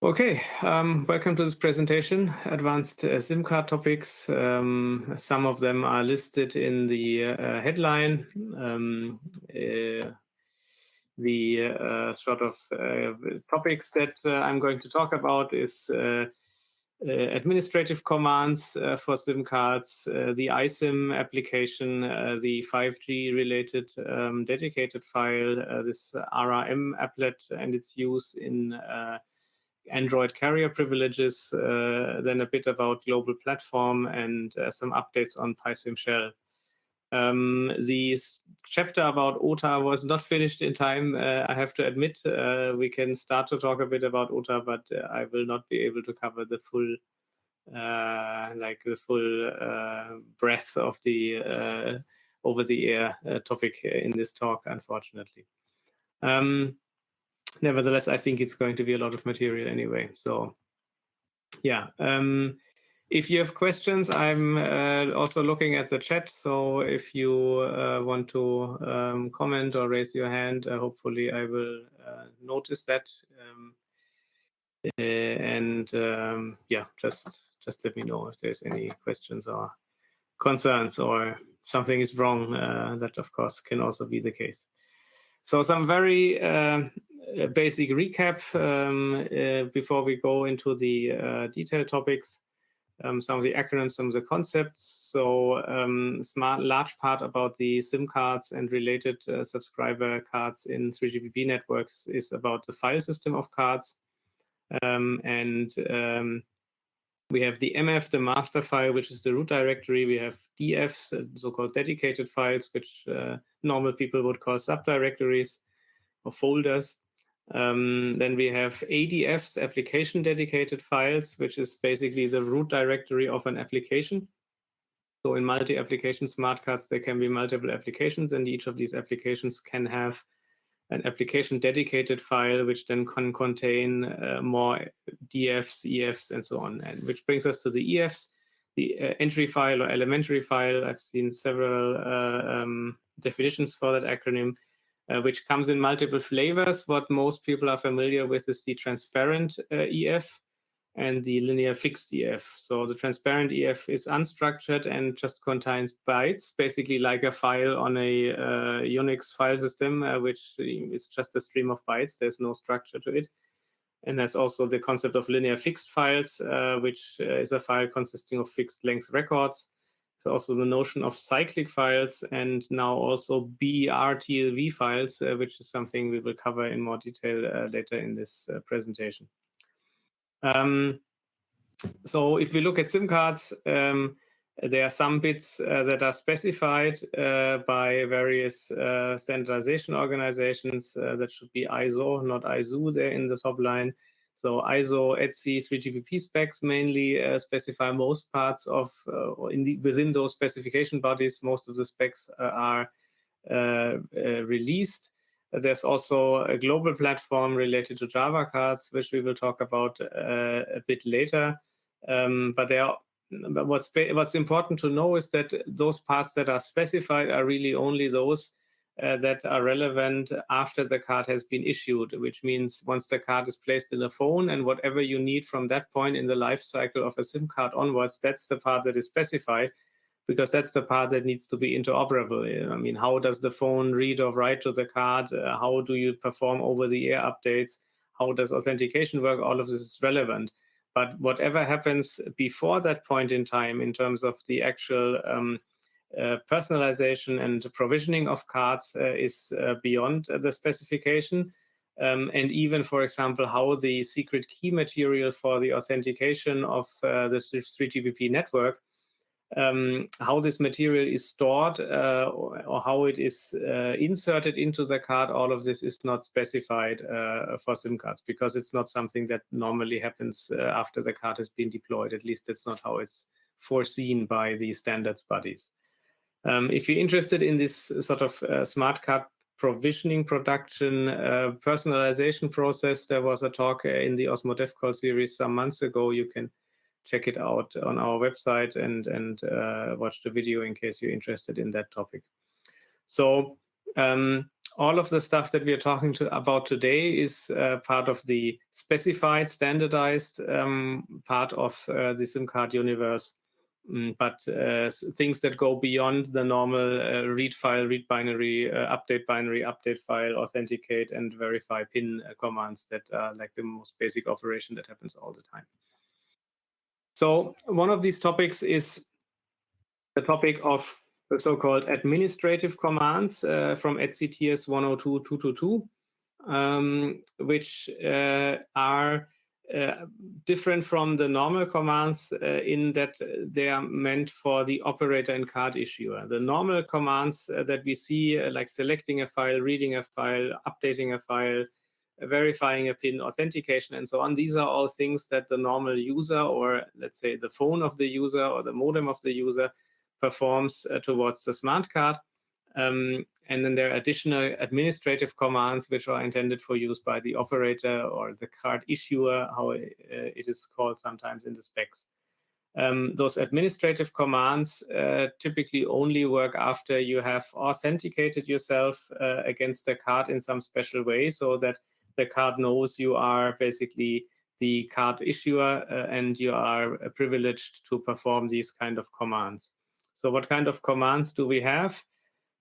Okay, welcome to this presentation, Advanced SIM card topics. Some of them are listed in the headline. The sort of topics that I'm going to talk about is administrative commands for SIM cards, the iSIM application, the 5G related dedicated file, this RRM applet and its use in Android carrier privileges, then a bit about GlobalPlatform and some updates on PySim Shell. The chapter about OTA was not finished in time, I have to admit. We can start to talk a bit about OTA, but I will not be able to cover the full breadth of the over-the-air topic in this talk, unfortunately. Nevertheless, I think it's going to be a lot of material anyway. So, yeah. If you have questions, I'm also looking at the chat. So if you want to comment or raise your hand, hopefully I will notice that. Yeah, just let me know if there's any questions or concerns or something is wrong. That, of course, can also be the case. So some very basic recap before we go into the detailed topics. Some of the acronyms, some of the concepts. So large part about the SIM cards and related subscriber cards in 3GPP networks is about the file system of cards. We have the MF, the master file, which is the root directory. We have DFs, so-called dedicated files, which normal people would call subdirectories or folders. Then we have ADFs, application dedicated files, which is basically the root directory of an application. So in multi-application smart cards, there can be multiple applications, and each of these applications can have an application dedicated file, which then can contain more DFs, EFs, and so on. And which brings us to the EFs, the entry file or elementary file. I've seen several definitions for that acronym, which comes in multiple flavors. What most people are familiar with is the transparent EF and the linear fixed EF. So the transparent EF is unstructured and just contains bytes, basically like a file on a Unix file system, which is just a stream of bytes. There's no structure to it. And there's also the concept of linear fixed files, which is a file consisting of fixed length records. There's also the notion of cyclic files, and now also BRTLV files, which is something we will cover in more detail later in this presentation. So if we look at SIM cards, there are some bits that are specified by various standardization organizations. That should be ISO, not ISO there in the top line. So ISO, ETSI, 3GPP specs mainly specify most parts of, within those specification bodies, most of the specs are released. There's also a global platform related to Java cards, which we will talk about a bit later. But what's important to know is that those parts that are specified are really only those that are relevant after the card has been issued, which means once the card is placed in a phone and whatever you need from that point in the life cycle of a SIM card onwards, that's the part that is specified, because that's the part that needs to be interoperable. I mean, how does the phone read or write to the card? How do you perform over-the-air updates? How does authentication work? All of this is relevant. But whatever happens before that point in time in terms of the actual personalization and provisioning of cards is beyond the specification. And even, for example, how the secret key material for the authentication of the 3GPP network, how this material is stored or how it is inserted into the card, all of this is not specified for SIM cards, because it's not something that normally happens after the card has been deployed. At least that's not how it's foreseen by the standards bodies. If you're interested in this sort of smart card provisioning, production, personalization process, there was a talk in the Osmo DevCall series some months ago. You can check it out on our website and watch the video in case you're interested in that topic. So all of the stuff that we are talking about today is part of the specified, standardized part of the SIM card universe. But things that go beyond the normal read file, read binary, update file, authenticate, and verify PIN commands that are like the most basic operation that happens all the time. So one of these topics is the topic of the so-called administrative commands from ETC/TS 102.222, which are different from the normal commands in that they are meant for the operator and card issuer. The normal commands that we see, like selecting a file, reading a file, updating a file, verifying a PIN, authentication, and so on, these are all things that the normal user, or let's say the phone of the user or the modem of the user, performs towards the smart card. And then there are additional administrative commands which are intended for use by the operator or the card issuer, how it is called sometimes in the specs. Those administrative commands typically only work after you have authenticated yourself against the card in some special way, so that the card knows you are basically the card issuer and you are privileged to perform these kind of commands. So what kind of commands do we have?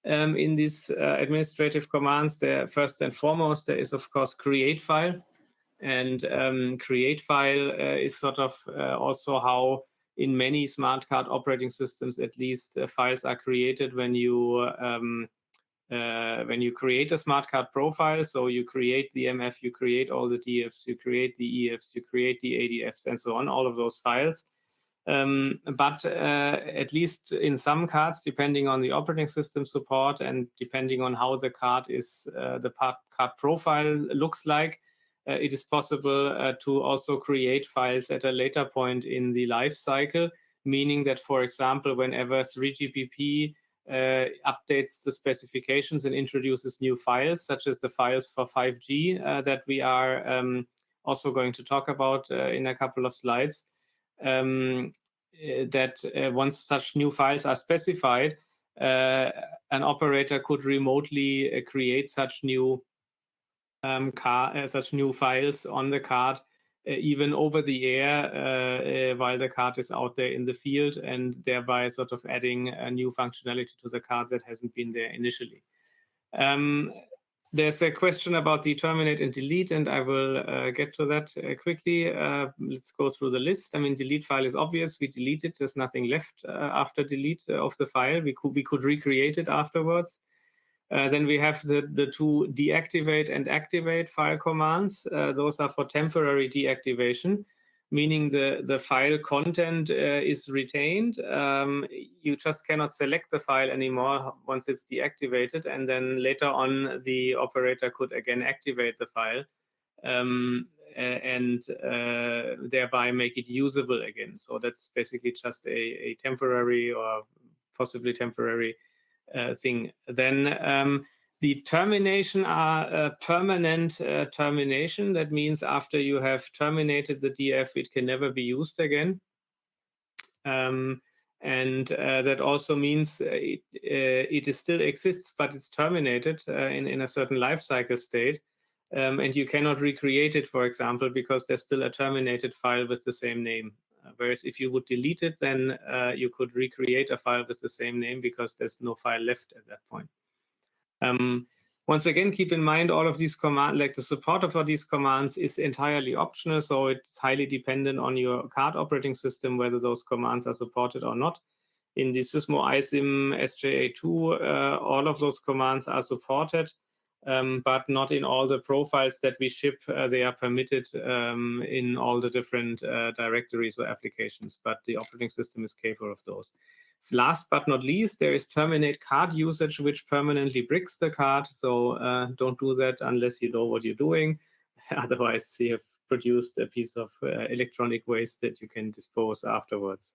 In these administrative commands, there first and foremost, there is of course create file, and create file is sort of also how in many smart card operating systems, at least, files are created when you create a smart card profile. So you create the MF, you create all the DFs, you create the EFs, you create the ADFs, and so on, all of those files. But at least in some cards, depending on the operating system support and depending on how the card is, the card profile looks like, it is possible to also create files at a later point in the life cycle, meaning that, for example, whenever 3GPP updates the specifications and introduces new files, such as the files for 5G that we are also going to talk about in a couple of slides, that once such new files are specified, an operator could remotely create such new files on the card, even over the air, while the card is out there in the field, and thereby sort of adding a new functionality to the card that hasn't been there initially. There's a question about the terminate and delete, and I will get to that quickly. Let's go through the list. I mean, delete file is obvious. We delete it. There's nothing left after delete of the file. We could recreate it afterwards. Then we have the two deactivate and activate file commands. Those are for temporary deactivation, meaning the file content is retained. You just cannot select the file anymore once it's deactivated, and then later on the operator could again activate the file and thereby make it usable again. So that's basically just a temporary or possibly temporary thing. Then the termination are a permanent termination. That means after you have terminated the DF, it can never be used again. And that also means it still exists, but it's terminated in a certain life cycle state. And you cannot recreate it, for example, because there's still a terminated file with the same name. Whereas if you would delete it, then you could recreate a file with the same name because there's no file left at that point. Once again, keep in mind all of these commands, like the support for these commands is entirely optional, so it's highly dependent on your card operating system whether those commands are supported or not. In the Sysmo iSIM SJA2, all of those commands are supported, but not in all the profiles that we ship. They are permitted in all the different directories or applications, but the operating system is capable of those. Last but not least, there is terminate card usage, which permanently bricks the card. So don't do that unless you know what you're doing. Otherwise, you have produced a piece of electronic waste that you can dispose afterwards.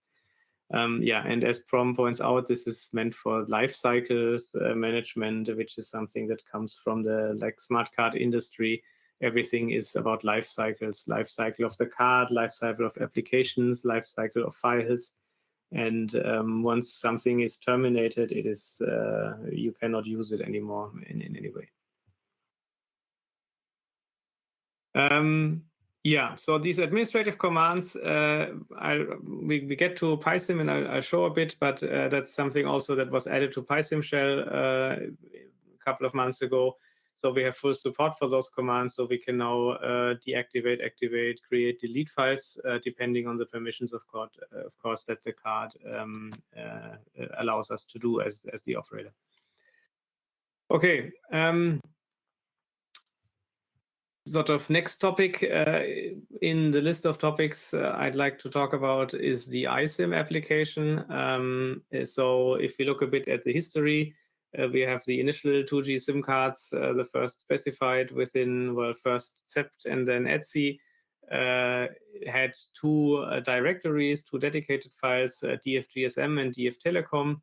Yeah, and as Prom points out, this is meant for life cycles management, which is something that comes from the smart card industry. Everything is about life cycles, life cycle of the card, life cycle of applications, life cycle of files. And once something is terminated, it is you cannot use it anymore in any way. Yeah, so these administrative commands, we get to PySim and I'll show a bit, but that's something also that was added to PySim shell a couple of months ago. So we have full support for those commands, so we can now deactivate, activate, create, delete files, depending on the permissions of course, that the card allows us to do as the operator. Okay. Sort of next topic in the list of topics I'd like to talk about is the iSIM application. So if we look a bit at the history, we have the initial 2G SIM cards, the first specified within, well, first CEPT and then ETSI, had two directories, two dedicated files, DF-GSM and DF-Telecom,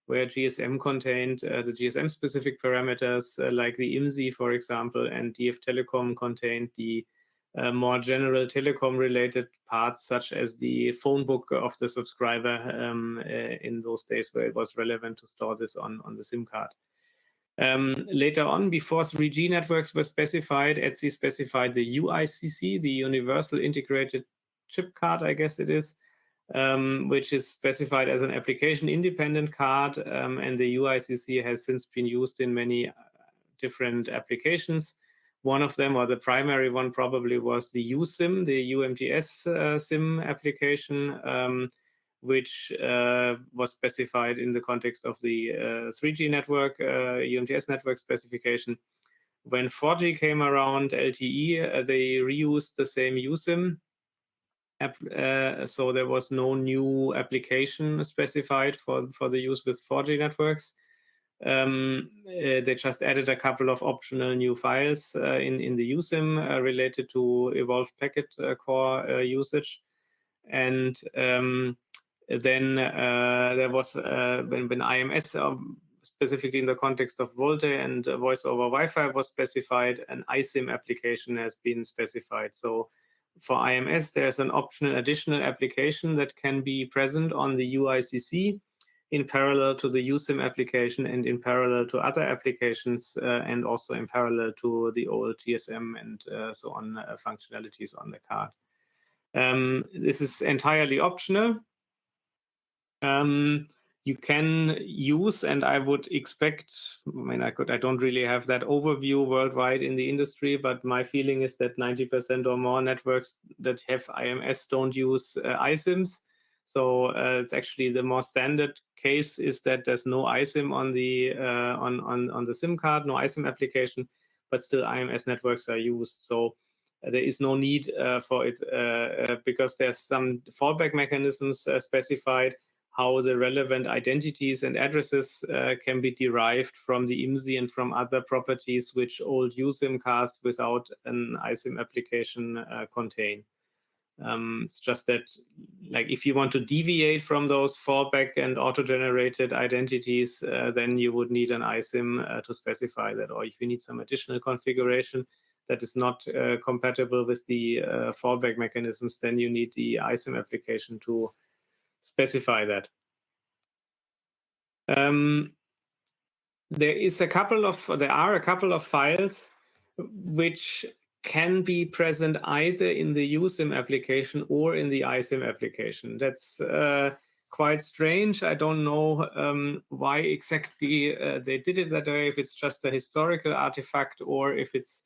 where GSM contained the GSM-specific parameters like the IMSI, for example, and DF-Telecom contained the more general telecom-related parts, such as the phone book of the subscriber in those days where it was relevant to store this on the SIM card. Later on, before 3G networks were specified, ETSI specified the UICC, the Universal Integrated Chip Card, I guess it is, which is specified as an application-independent card, and the UICC has since been used in many different applications. One of them, or the primary one, probably was the USIM, the UMTS SIM application, which was specified in the context of the 3G network, UMTS network specification. When 4G came around, LTE, they reused the same USIM. So there was no new application specified for the use with 4G networks. They just added a couple of optional new files in the USIM related to evolved packet core usage. And then there was, when IMS, specifically in the context of VoLTE and voice over Wi-Fi was specified, an iSIM application has been specified. So for IMS, there's an optional additional application that can be present on the UICC in parallel to the USIM application and in parallel to other applications and also in parallel to the old GSM and so on functionalities on the card. This is entirely optional. You can use, and I would expect, I mean, I don't really have that overview worldwide in the industry, but my feeling is that 90% or more networks that have IMS don't use iSIMs. So it's actually the more standard case is that there's no iSIM on the on the SIM card, no iSIM application, but still IMS networks are used. So there is no need for it because there's some fallback mechanisms specified how the relevant identities and addresses can be derived from the IMSI and from other properties which old USIM cards without an iSIM application contain. It's just that, like, if you want to deviate from those fallback and auto-generated identities, then you would need an iSIM to specify that. Or if you need some additional configuration that is not compatible with the fallback mechanisms, then you need the iSIM application to specify that. There are a couple of files which can be present either in the USIM application or in the iSIM application. That's quite strange. I don't know why exactly they did it that way, if it's just a historical artifact or if it's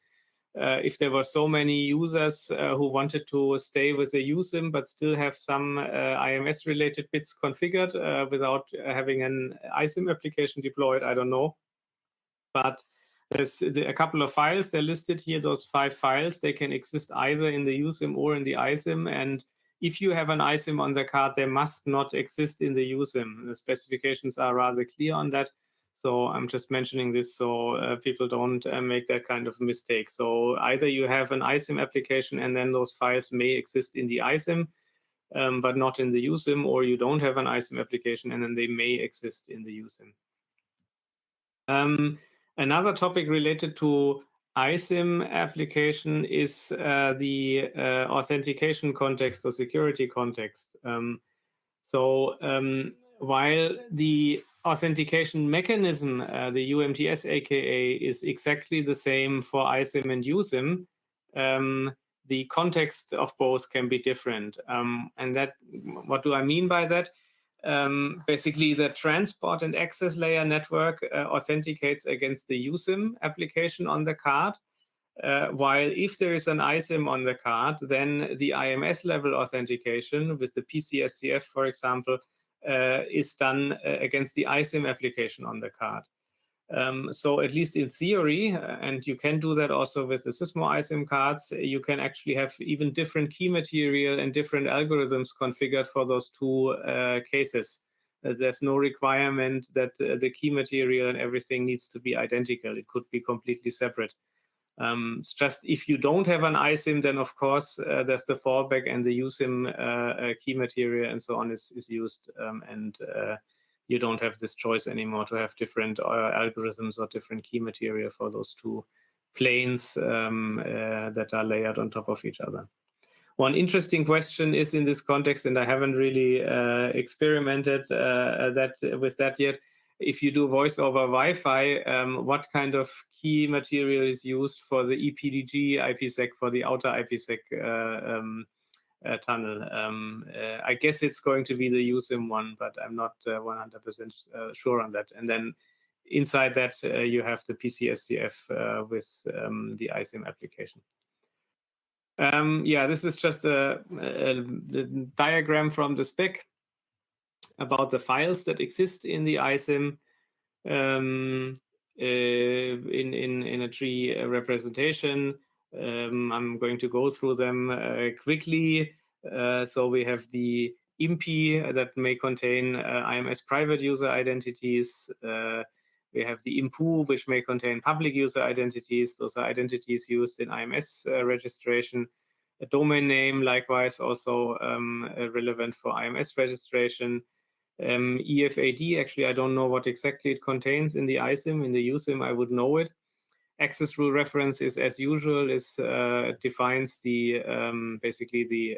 if there were so many users who wanted to stay with the USIM but still have some IMS-related bits configured without having an iSIM application deployed, I don't know. But there's a couple of files, they're listed here, those 5 files. They can exist either in the USIM or in the iSIM. And if you have an iSIM on the card, they must not exist in the USIM. The specifications are rather clear on that. So I'm just mentioning this so people don't make that kind of mistake. So either you have an iSIM application and then those files may exist in the iSIM, but not in the USIM, or you don't have an iSIM application and then they may exist in the USIM. Another topic related to iSIM application is the authentication context or security context. While the authentication mechanism, the UMTS AKA, is exactly the same for iSIM and USIM, the context of both can be different. And that, what do I mean by that? Basically, the transport and access layer network authenticates against the USIM application on the card, while if there is an ISIM on the card, then the IMS level authentication with the PCSCF, for example, is done against the ISIM application on the card. So at least in theory, and you can do that also with the Sysmo ISIM cards, you can actually have even different key material and different algorithms configured for those two cases. There's no requirement that the key material and everything needs to be identical. It could be completely separate. It's just if you don't have an ISIM, then of course there's the fallback, and the USIM key material and so on is used, and you don't have this choice anymore to have different algorithms or different key material for those two planes that are layered on top of each other. One interesting question is in this context, and I haven't really experimented with that yet. If you do voice over Wi-Fi, what kind of key material is used for the ePDG IPsec, for the outer IPsec tunnel? I guess it's going to be the USIM one, but I'm not 100% sure on that. And then inside that, you have the PCSCF with the ISIM application. Yeah, this is just a diagram from the spec about the files that exist in the ISIM in a tree representation. I'm going to go through them quickly. So we have the IMPI that may contain IMS private user identities. We have the IMPU, which may contain public user identities. Those are identities used in IMS registration. A domain name, likewise, also relevant for IMS registration. EFAD, actually, I don't know what exactly it contains in the ISIM. In the USIM, I would know it. Access rule reference is, as usual, defines the basically the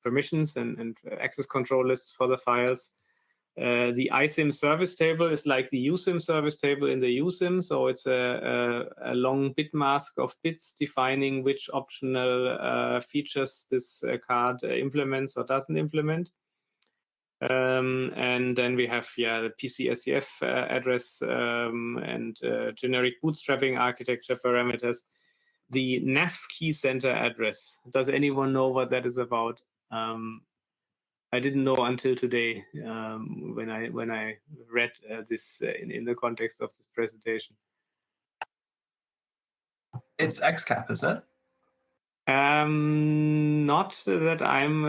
permissions and access control lists for the files. The ISIM service table is like the USIM service table in the USIM, so it's a long bit mask of bits defining which optional features this card implements or doesn't implement. And then we have the PCSCF address and generic bootstrapping architecture parameters. The NAF key center address. Does anyone know what that is about? I didn't know until today when I read this in the context of this presentation. It's XCAP, isn't it? Not that I'm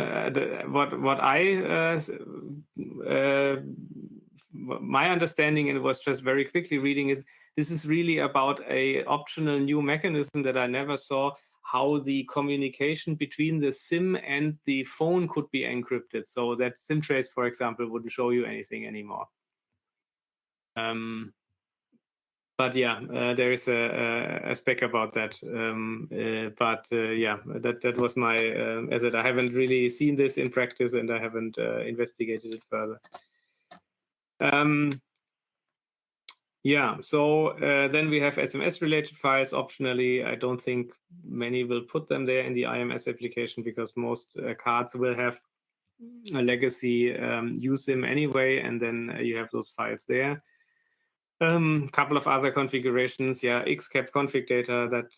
my understanding, and it was just very quickly reading, is this is really about a optional new mechanism that I never saw, how the communication between the SIM and the phone could be encrypted, so that SIM trace, for example, wouldn't show you anything anymore. But yeah, there is a spec about that. Yeah, that was my, as I said, I haven't really seen this in practice, and I haven't investigated it further. Yeah, so then we have SMS-related files optionally. I don't think many will put them there in the IMS application, because most cards will have a legacy USIM anyway, and then you have those files there. Couple of other configurations, XCAP config data, that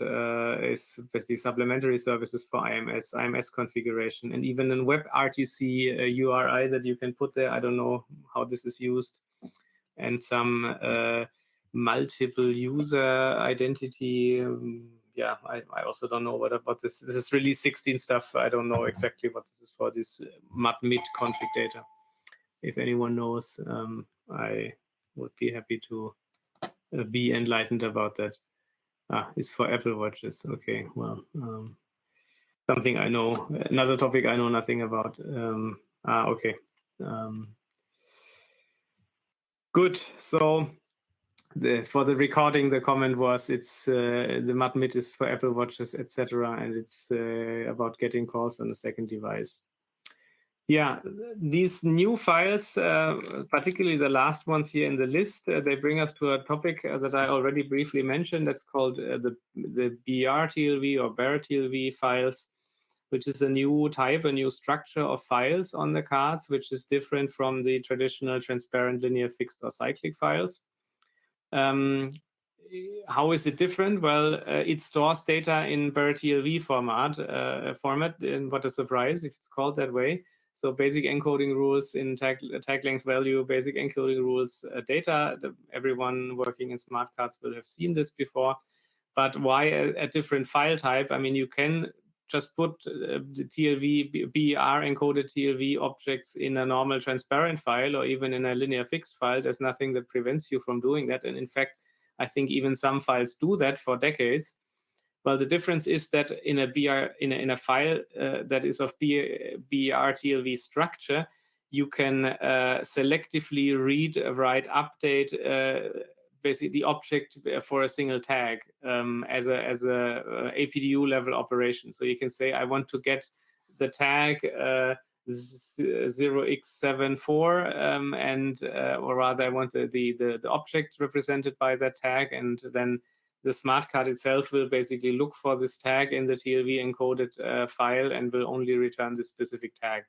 is basically supplementary services for IMS configuration, and even a WebRTC URI that you can put there. I don't know how this is used, and some multiple user identity. I also don't know what about this. This is release 16 stuff. I don't know exactly what this is for, this MUD-MID config data. If anyone knows, I would be happy to be enlightened about that. It's for Apple Watches. Okay, well, something I know, another topic I know nothing about. Okay. Good. So for the recording, the comment was it's the MUD-MID is for Apple Watches, etc., and it's about getting calls on a second device. Yeah, these new files, particularly the last ones here in the list, they bring us to a topic that I already briefly mentioned. That's called the BR-TLV or BER-TLV files, which is a new type, a new structure of files on the cards, which is different from the traditional transparent, linear, fixed, or cyclic files. How is it different? Well, it stores data in BER-TLV format, and what a surprise if it's called that way. So basic encoding rules in tag length value, basic encoding rules data. Everyone working in smart cards will have seen this before. But why a different file type? I mean, you can just put the TLV, BER encoded TLV objects in a normal transparent file or even in a linear fixed file. There's nothing that prevents you from doing that. And in fact, I think even some files do that for decades. Well, the difference is that in a BR in a file that is of BER-TLV structure, you can selectively read, write, update basically the object for a single tag as a APDU level operation. So you can say, I want to get the tag 0x74 and or rather I want the object represented by that tag, and then the smart card itself will basically look for this tag in the TLV encoded file and will only return this specific tag.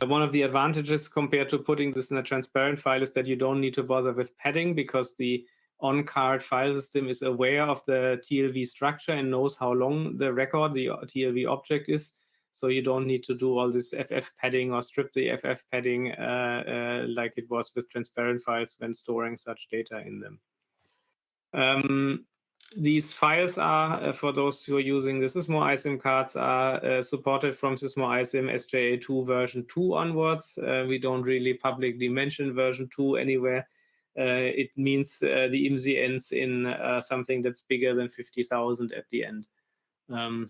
One of the advantages compared to putting this in a transparent file is that you don't need to bother with padding, because the on-card file system is aware of the TLV structure and knows how long the record, the TLV object is. So you don't need to do all this FF padding or strip the FF padding like it was with transparent files when storing such data in them. These files are, for those who are using the Sysmo iSIM cards, are supported from Sysmo iSIM SJA2 version 2 onwards. We don't really publicly mention version 2 anywhere. It means the IMSI ends in something that's bigger than 50,000 at the end.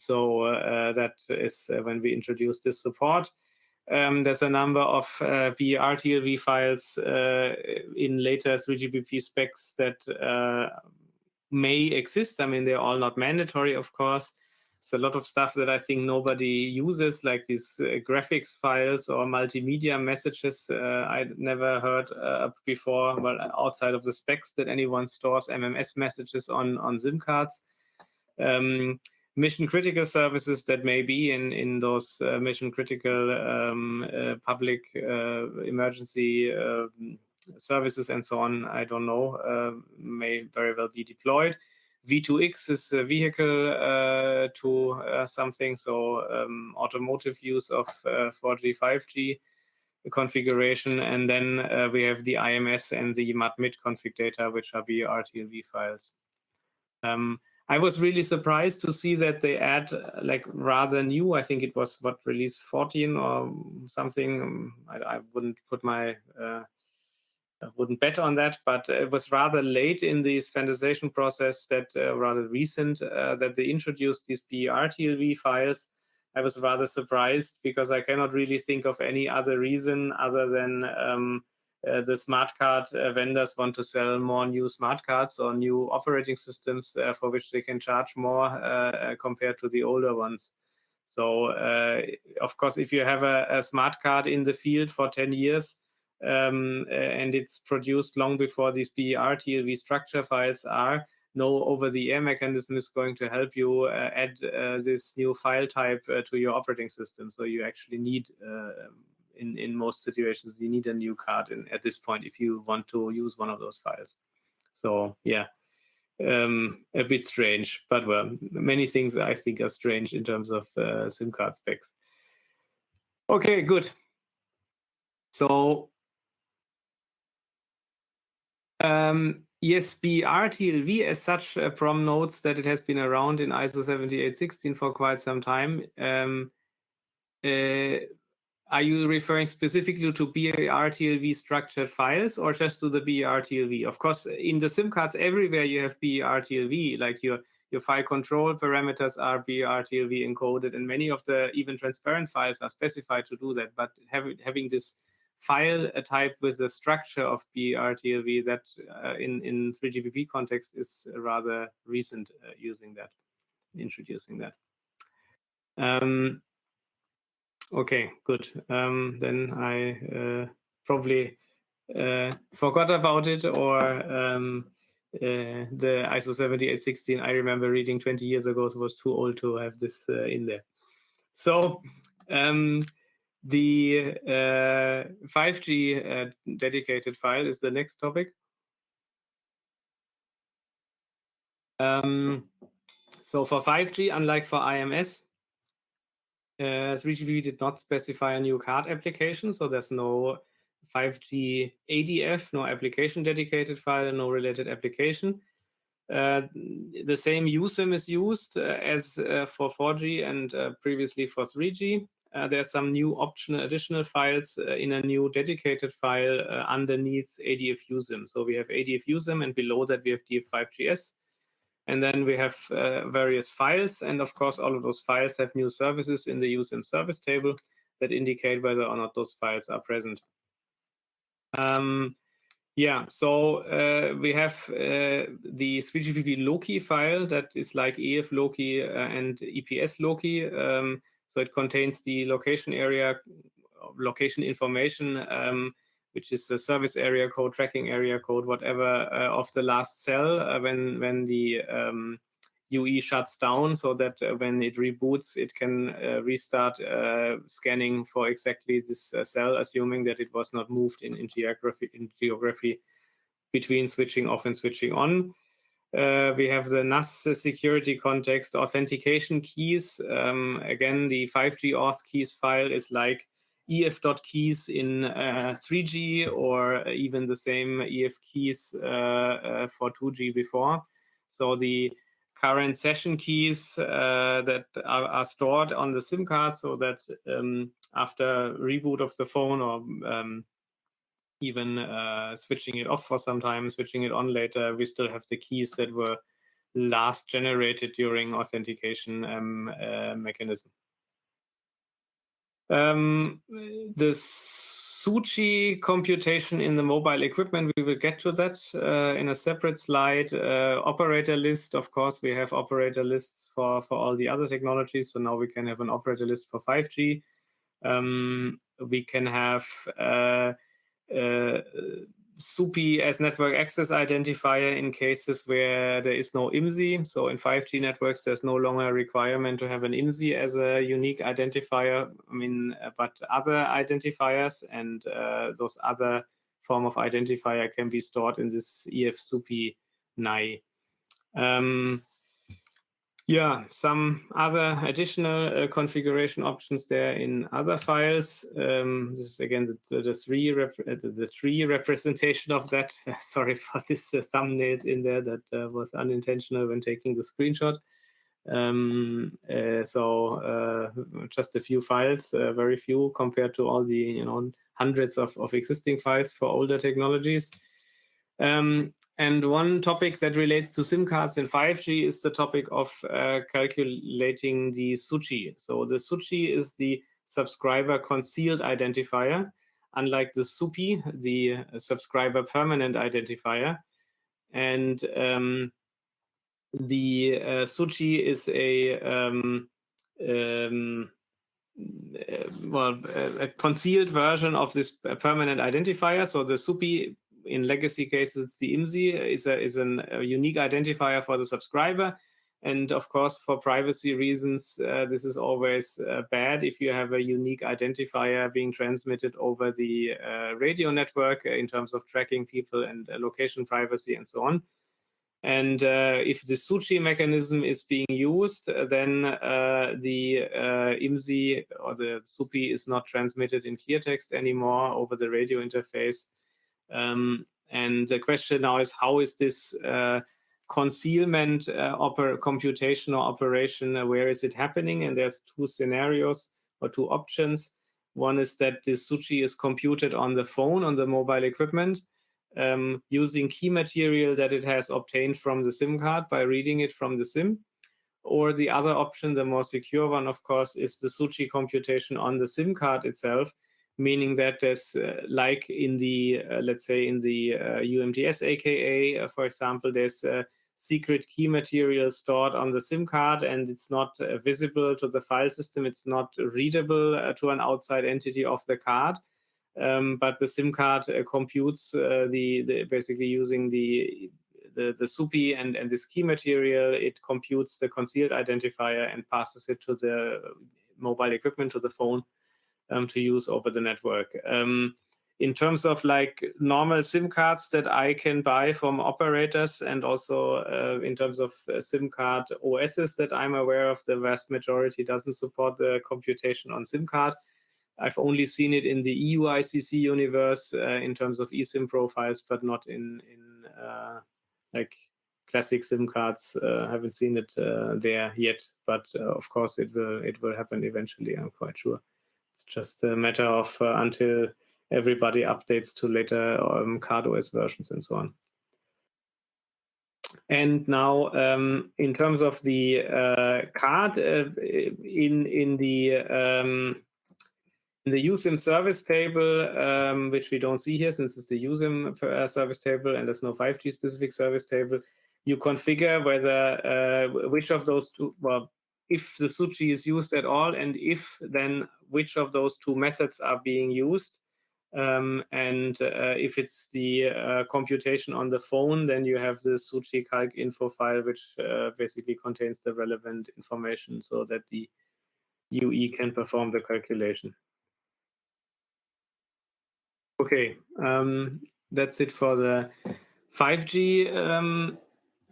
So that is when we introduce this support. There's a number of BER-TLV files in later 3GPP specs that may exist. I mean, they're all not mandatory, of course. It's a lot of stuff that I think nobody uses, like these graphics files or multimedia messages. I'd never heard before, well, outside of the specs, that anyone stores MMS messages on SIM cards. Mission critical services that may be in those mission critical public emergency services and so on, I don't know, may very well be deployed. V2X is a vehicle to something, so automotive use of 4G, 5G configuration. And then we have the IMS and the MATMIT config data, which are BER-TLV files. I was really surprised to see that they add like rather new, I think it was what, release 14 or something. I wouldn't put my I wouldn't bet on that, but it was rather late in the standardization process, that rather recent, that they introduced these BER-TLV files. I was rather surprised, because I cannot really think of any other reason other than the smart card vendors want to sell more new smart cards or new operating systems for which they can charge more compared to the older ones. So, of course, if you have a smart card in the field for 10 years, and it's produced long before these BER-TLV structure files are, no over-the-air mechanism is going to help you add this new file type to your operating system. So you actually need, in most situations, you need a new card at this point if you want to use one of those files. So yeah, a bit strange, but well, many things I think are strange in terms of SIM card specs. Okay, good. So yes, BER-TLV as such, Prom notes that it has been around in ISO 7816 for quite some time. Are you referring specifically to BER-TLV structured files, or just to the BER-TLV? Of course, in the SIM cards everywhere you have BER-TLV, like your file control parameters are BER-TLV encoded, and many of the even transparent files are specified to do that. But having this file type with the structure of BER-TLV, that in 3GPP context is rather recent, introducing that. Okay, good. Then I probably forgot about it, or the ISO 7816 I remember reading 20 years ago, so was too old to have this in there. So the 5G dedicated file is the next topic. So for 5G, unlike for IMS, 3GPP did not specify a new card application, so there's no 5G ADF, no application dedicated file, no related application. The same USIM is used as for 4G and previously for 3G. There's some new optional additional files in a new dedicated file underneath ADF USIM. So we have ADF USIM, and below that we have DF5GS. And then we have various files. And of course, all of those files have new services in the USIM service table that indicate whether or not those files are present. Yeah, so we have the 3GPP Loki file that is like EF Loki and EPS Loki. So it contains the location area, location information, which is the service area code, tracking area code, whatever of the last cell when the UE shuts down, so that when it reboots, it can restart scanning for exactly this cell, assuming that it was not moved in geography between switching off and switching on. We have the NAS security context authentication keys. Again, the 5G auth keys file is like ef.keys in 3G, or even the same ef keys for 2G before. So the current session keys that are stored on the SIM card, so that after reboot of the phone, or even switching it off for some time, switching it on later, we still have the keys that were last generated during authentication mechanism. The SUCI computation in the mobile equipment, we will get to that in a separate slide. Operator list, of course, we have operator lists for all the other technologies. So now we can have an operator list for 5G. We can have SUPI as network access identifier in cases where there is no IMSI. So in 5G networks, there's no longer a requirement to have an IMSI as a unique identifier. I mean, but other identifiers and those other form of identifier can be stored in this EF SUPI NAI. Yeah, some other additional configuration options there in other files. This is again the tree representation of that. Sorry for this thumbnails in there, that was unintentional when taking the screenshot. So just a few files, very few compared to all the hundreds of existing files for older technologies. And one topic that relates to SIM cards in 5G is the topic of calculating the SUCI. So the SUCI is the subscriber concealed identifier, unlike the SUPI, the subscriber permanent identifier. And the SUCI is a concealed version of this permanent identifier. So the SUPI, in legacy cases, the IMSI is a unique identifier for the subscriber. And of course, for privacy reasons, this is always bad if you have a unique identifier being transmitted over the radio network in terms of tracking people and location privacy and so on. And if the SUCI mechanism is being used, then the IMSI or the SUPI is not transmitted in clear text anymore over the radio interface. And the question now is, how is this concealment computational operation, where is it happening? And there's two scenarios or two options. One is that the SUCI is computed on the phone, on the mobile equipment, using key material that it has obtained from the SIM card by reading it from the SIM. Or the other option, the more secure one, of course, is the SUCI computation on the SIM card itself, meaning that there's like in the, let's say in the UMTS AKA, for example, there's secret key material stored on the SIM card, and it's not visible to the file system. It's not readable to an outside entity of the card. But the SIM card computes basically using the SUPI and this key material. It computes the concealed identifier and passes it to the mobile equipment, to the phone, to use over the network. In terms of like normal SIM cards that I can buy from operators, and also in terms of SIM card OSs that I'm aware of, the vast majority doesn't support the computation on SIM card. I've only seen it in the EU ICC universe in terms of eSIM profiles, but not in like classic SIM cards. Haven't seen it there yet, but of course it will happen eventually, I'm quite sure. It's just a matter of until everybody updates to later card OS versions and so on. And now, in terms of the card, in the USIM service table, which we don't see here since it's the USIM service table and there's no 5G specific service table, you configure whether which of those two, well, if the SUCI is used at all, and if then which of those two methods are being used. And if it's the computation on the phone, then you have the SUCI calc info file, which basically contains the relevant information so that the UE can perform the calculation. Okay, that's it for the 5G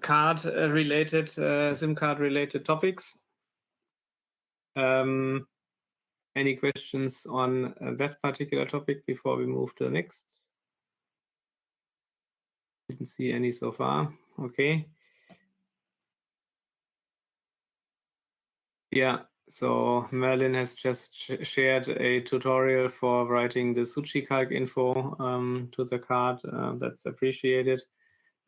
card related, SIM card related topics. Any questions on that particular topic before we move to the next? Didn't see any so far. Okay. Yeah, so Merlin has just shared a tutorial for writing the SUCI calc info to the card. That's appreciated.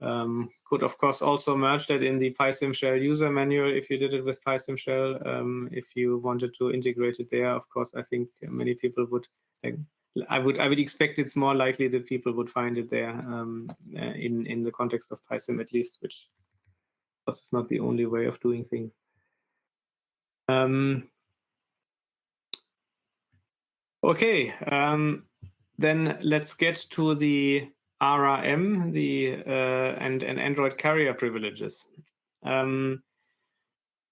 Could of course also merge that in the PySim Shell user manual if you did it with PySim Shell. If you wanted to integrate it there, of course, I think many people would. I would expect it's more likely that people would find it there in the context of PySim at least, which of course is not the only way of doing things. Okay, then let's get to the RRM, and Android carrier privileges.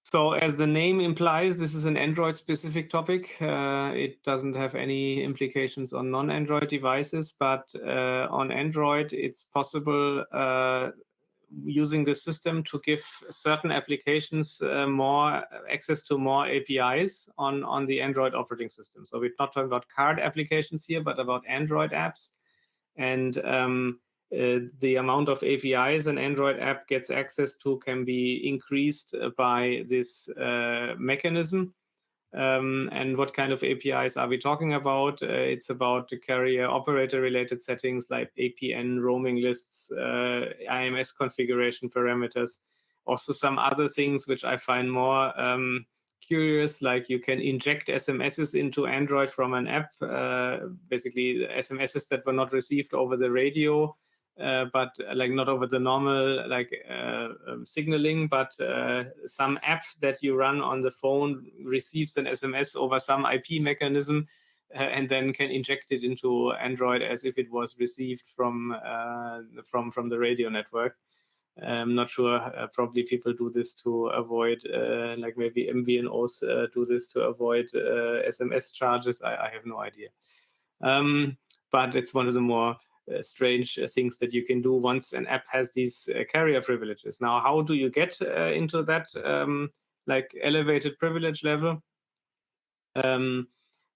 So as the name implies, this is an Android-specific topic. It doesn't have any implications on non-Android devices, but on Android, it's possible using the system to give certain applications more access to more APIs on the Android operating system. So we're not talking about card applications here, but about Android apps. And the amount of APIs an Android app gets access to can be increased by this mechanism. And what kind of APIs are we talking about? It's about the carrier operator related settings like APN, roaming lists, IMS configuration parameters, also some other things which I find more curious, like you can inject SMSs into Android from an app, basically SMSs that were not received over the radio, but like not over the normal signaling, but some app that you run on the phone receives an SMS over some IP mechanism and then can inject it into Android as if it was received from the radio network. I'm not sure. Probably people do this to avoid, like maybe MVNOs do this to avoid SMS charges. I have no idea. But it's one of the more strange things that you can do once an app has these carrier privileges. Now, how do you get into that like elevated privilege level?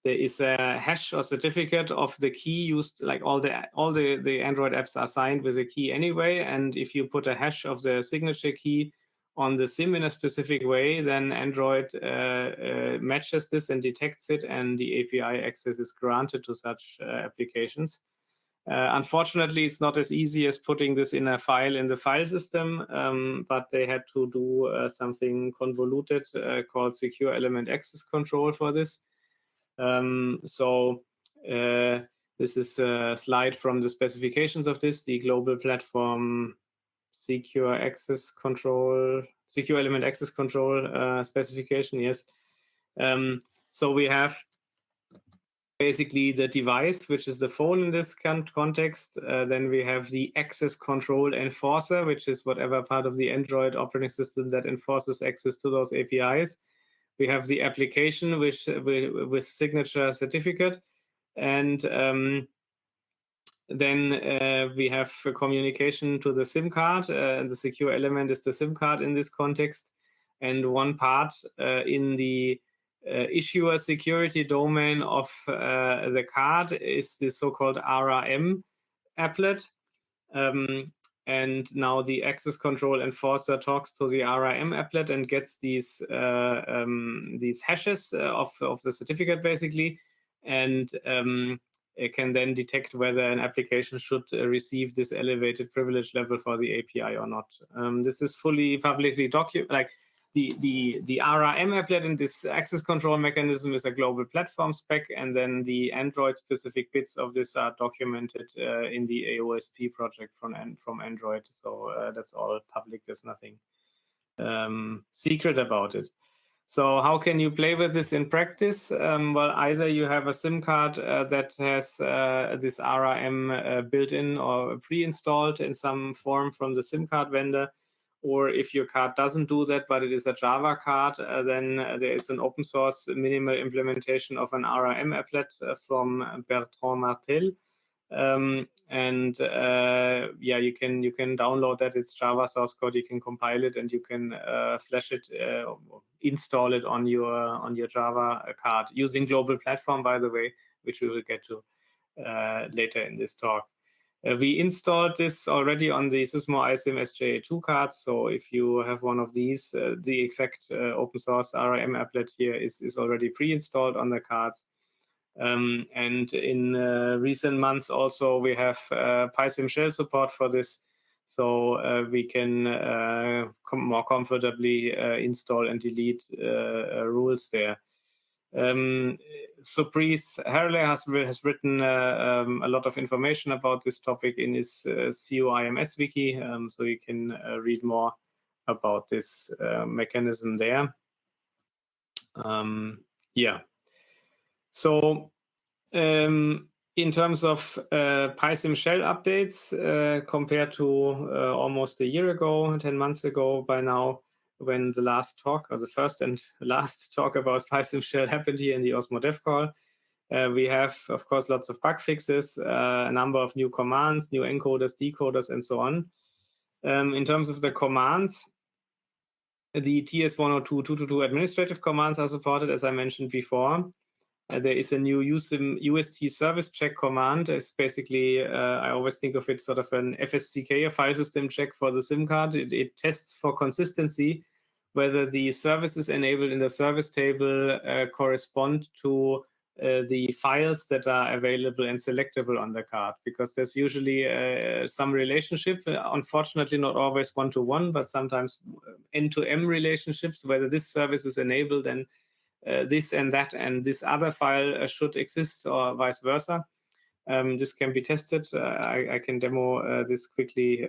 There is a hash or certificate of the key used, like all the Android apps are signed with a key anyway. And if you put a hash of the signature key on the SIM in a specific way, then Android matches this and detects it, and the API access is granted to such applications. Unfortunately, it's not as easy as putting this in a file in the file system, but they had to do something convoluted called secure element access control for this. So this is a slide from the specifications of this, the GlobalPlatform secure element access control specification. Yes. So we have basically the device, which is the phone in this context. Then we have the access control enforcer, which is whatever part of the Android operating system that enforces access to those APIs. We have the application with signature certificate, and then we have a communication to the SIM card. And the secure element is the SIM card in this context. And one part in the issuer security domain of the card is the so-called RRM applet. And now the access control enforcer talks to the RRM applet and gets these hashes of the certificate, basically. And it can then detect whether an application should receive this elevated privilege level for the API or not. This is fully publicly documented. Like the RRM applet and this access control mechanism is a global platform spec, and then the Android specific bits of this are documented in the AOSP project from Android. So that's all public. There's nothing secret about it. So how can you play with this in practice? Well, either you have a SIM card that has this RRM built in or pre-installed in some form from the SIM card vendor, or if your card doesn't do that, but it is a Java card, then there is an open source minimal implementation of an RRM applet from Bertrand Martel. And yeah, you can download that. It's Java source code. You can compile it and you can flash it, install it on your Java card using GlobalPlatform, by the way, which we will get to later in this talk. We installed this already on the Sysmo iSIM SJA2 cards. So if you have one of these, the exact open source RRM applet here is already pre-installed on the cards. And in recent months also we have PySim shell support for this, so we can more comfortably install and delete rules there. Supreet Harley has written a lot of information about this topic in his COIMS wiki, so you can read more about this mechanism there. Yeah. So in terms of PySim shell updates, compared to almost a year ago, 10 months ago by now, when the last talk, or the first and last talk about PySim shell happened here in the Osmo Dev call, we have, of course, lots of bug fixes, a number of new commands, new encoders, decoders, and so on. In terms of the commands, the TS102.222 administrative commands are supported, as I mentioned before. There is a new UST service check command. It's basically, I always think of it sort of an FSCK, a file system check for the SIM card. It tests for consistency whether the services enabled in the service table correspond to the files that are available and selectable on the card, because there's usually some relationship, unfortunately not always one-to-one, but sometimes N-to-M relationships, whether this service is enabled and this and that and this other file should exist, or vice versa. This can be tested. I can demo this quickly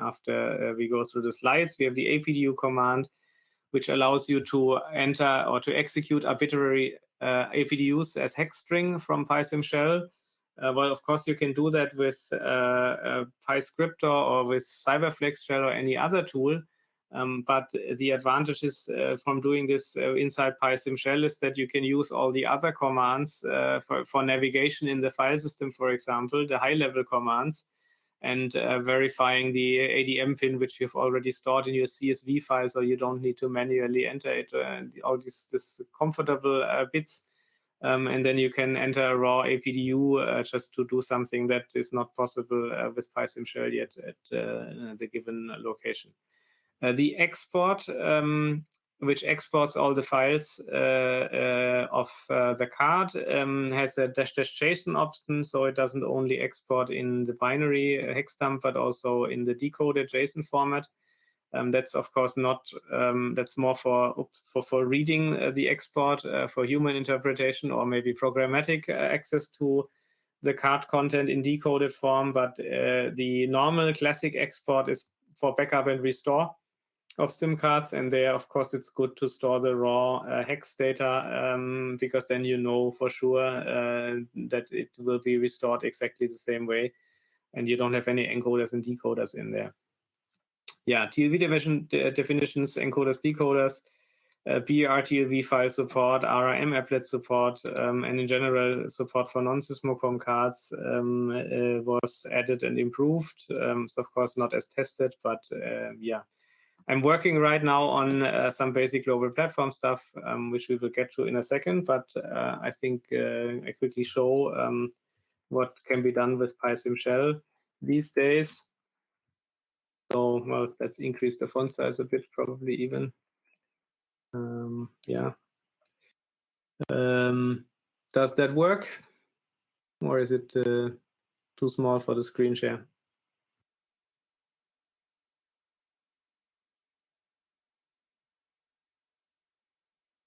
after we go through the slides. We have the APDU command, which allows you to enter or to execute arbitrary APDUs as hex string from PySim shell. Well, of course, you can do that with PyScriptor or with Cyberflex shell or any other tool. But the advantages from doing this inside PySim shell is that you can use all the other commands for navigation in the file system, for example, the high-level commands, and verifying the ADM pin, which you've already stored in your CSV file, so you don't need to manually enter it, all this comfortable bits. And then you can enter a raw APDU just to do something that is not possible with PySim shell yet at the given location. The export, which exports all the files of the card, has a --JSON option, so it doesn't only export in the binary hex dump, but also in the decoded JSON format. That's of course not. That's more for reading the export for human interpretation or maybe programmatic access to the card content in decoded form. But the normal classic export is for backup and restore of SIM cards. And there, of course, it's good to store the raw hex data because then you know for sure that it will be restored exactly the same way, and you don't have any encoders and decoders in there. Yeah, TLV definitions, encoders, decoders, BRTLV file support, RRM applet support, and in general support for non-Sysmocom cards was added and improved. So of course not as tested, but yeah. I'm working right now on some basic global platform stuff, which we will get to in a second, but I think I quickly show what can be done with PySim shell these days. So, well, let's increase the font size a bit, probably even. Yeah. Does that work? Or is it too small for the screen share?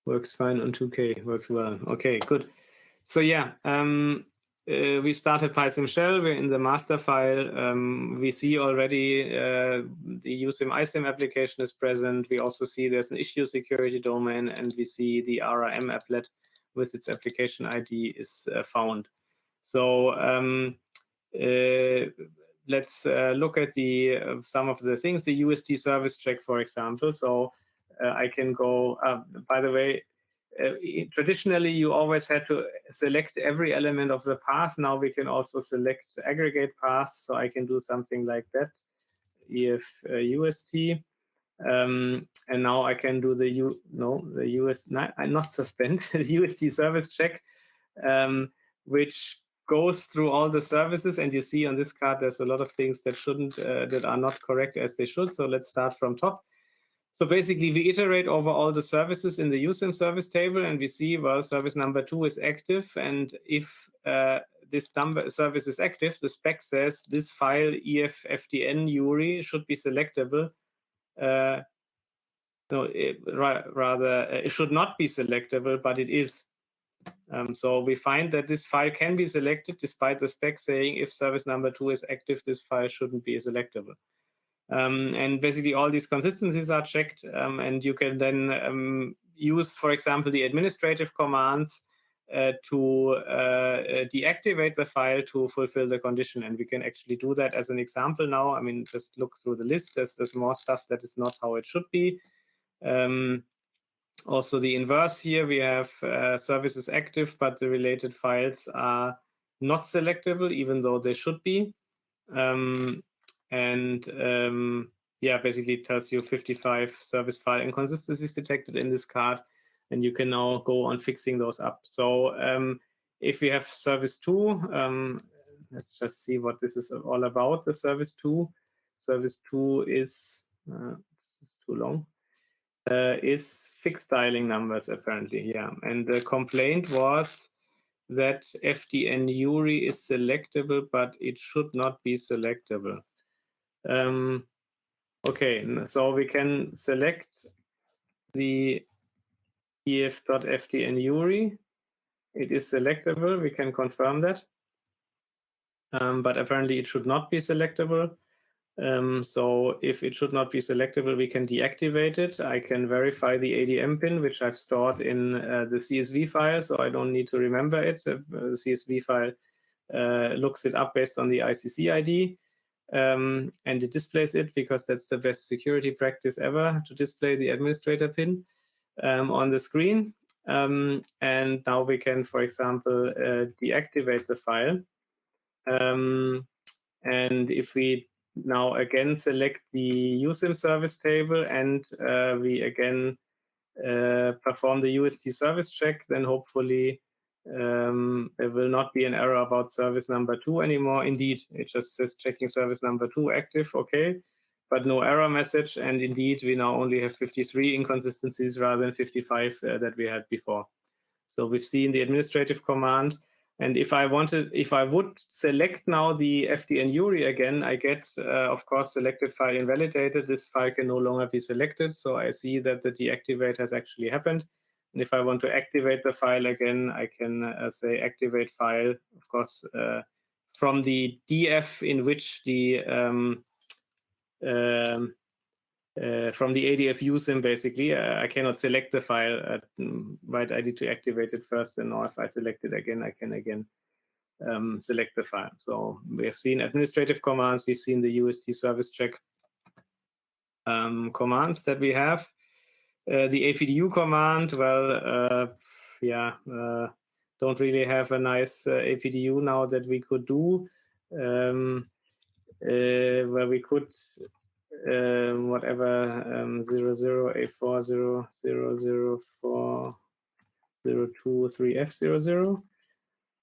Works fine on 2K, works well. Okay, good. So yeah, we started PySim shell. We're in the master file. We see already the USIM ISIM application is present. We also see there's an issue security domain, and we see the RRM applet with its application ID is found. So let's look at the some of the things. The UST service check, for example. So I can go. By the way, traditionally you always had to select every element of the path. Now we can also select aggregate paths. So I can do something like that. If UST. And now I can do the not suspend the UST service check, which goes through all the services. And you see on this card there's a lot of things that shouldn't that are not correct as they should. So let's start from top. So basically we iterate over all the services in the USIM service table, and we see, well, service number 2 is active, and if this service is active, the spec says this file EFFDN URI should be selectable. No, it should not be selectable, but it is. So we find that this file can be selected despite the spec saying if service number 2 is active, this file shouldn't be selectable. And basically all these consistencies are checked, and you can then use, for example, the administrative commands to deactivate the file to fulfill the condition. And we can actually do that as an example now. I mean, just look through the list. There's more stuff that is not how it should be. Also the inverse here, we have services active, but the related files are not selectable, even though they should be. Yeah, basically it tells you 55 service file inconsistencies detected in this card, and you can now go on fixing those up. So if we have service 2, let's just see what this is all about, the service 2. Service 2 is, this is too long, is fixed dialing numbers apparently, yeah. And the complaint was that FDN URI is selectable, but it should not be selectable. Okay, so we can select the ef.fdn URI. It is selectable, we can confirm that. But apparently it should not be selectable. So if it should not be selectable, we can deactivate it. I can verify the ADM pin, which I've stored in the CSV file, so I don't need to remember it. The CSV file looks it up based on the ICC ID, and it displays it because that's the best security practice ever, to display the administrator pin on the screen. And now we can, for example, deactivate the file. And if we now again select the USIM service table and we again perform the UST service check, then hopefully there will not be an error about service number 2 anymore. Indeed, it just says checking service number 2 active, okay, but no error message. And indeed, we now only have 53 inconsistencies rather than 55 that we had before. So we've seen the administrative command. And if I would select now the FDN URI again, I get, of course, selected file invalidated. This file can no longer be selected. So I see that the deactivate has actually happened. And if I want to activate the file again, I can say activate file, of course, from the DF in which the from the ADF usim, basically. I cannot select the file, right? I need to activate it first, and now if I select it again, I can again select the file. So we have seen administrative commands, we've seen the UST service check commands that we have. The APDU command, well, don't really have a nice APDU now that we could do, where we could whatever 0084000402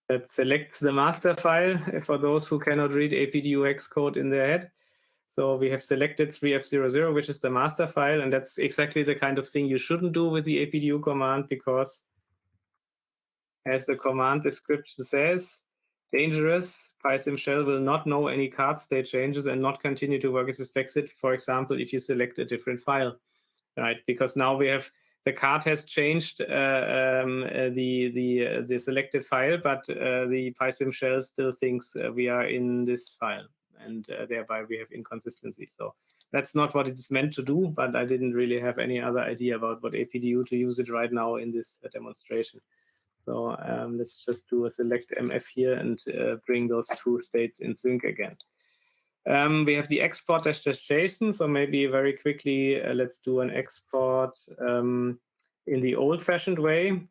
that selects the master file for those who cannot read APDUX code in their head. So we have selected 3F00, which is the master file, and that's exactly the kind of thing you shouldn't do with the APDU command, because as the command description says, dangerous, PySim shell will not know any card state changes and not continue to work as expected, for example, if you select a different file, right? Because now we have, the card has changed the selected file, but the PySim shell still thinks we are in this file, and thereby we have inconsistency. So that's not what it is meant to do, but I didn't really have any other idea about what APDU to use it right now in this demonstration. So let's just do a select MF here and bring those two states in sync again. We have the export --JSON. So maybe very quickly, let's do an export in the old-fashioned way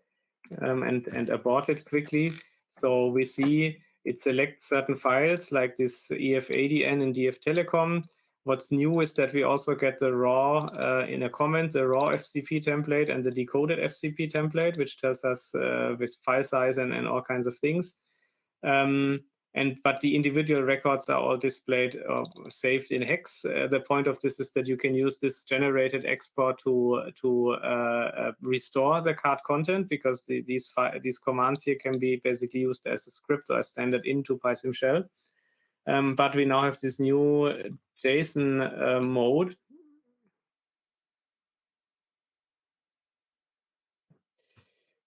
and abort it quickly. So we see it selects certain files like this EF80N and DF Telecom. What's new is that we also get the raw in a comment, the raw FCP template and the decoded FCP template, which tells us with file size and all kinds of things. But the individual records are all displayed or saved in hex. The point of this is that you can use this generated export to restore the card content, because these commands here can be basically used as a script or a standard into PySim shell. But we now have this new JSON mode.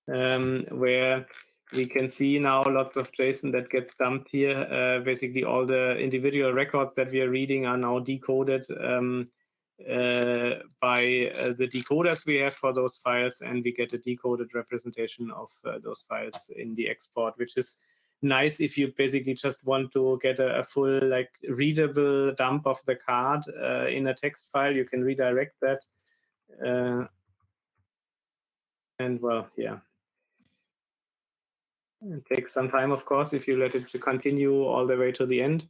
Where we can see now lots of JSON that gets dumped here. Basically, all the individual records that we are reading are now decoded by the decoders we have for those files, and we get a decoded representation of those files in the export, which is nice if you basically just want to get a full, like, readable dump of the card in a text file. You can redirect that. And well, yeah. It takes some time, of course, if you let it continue all the way to the end.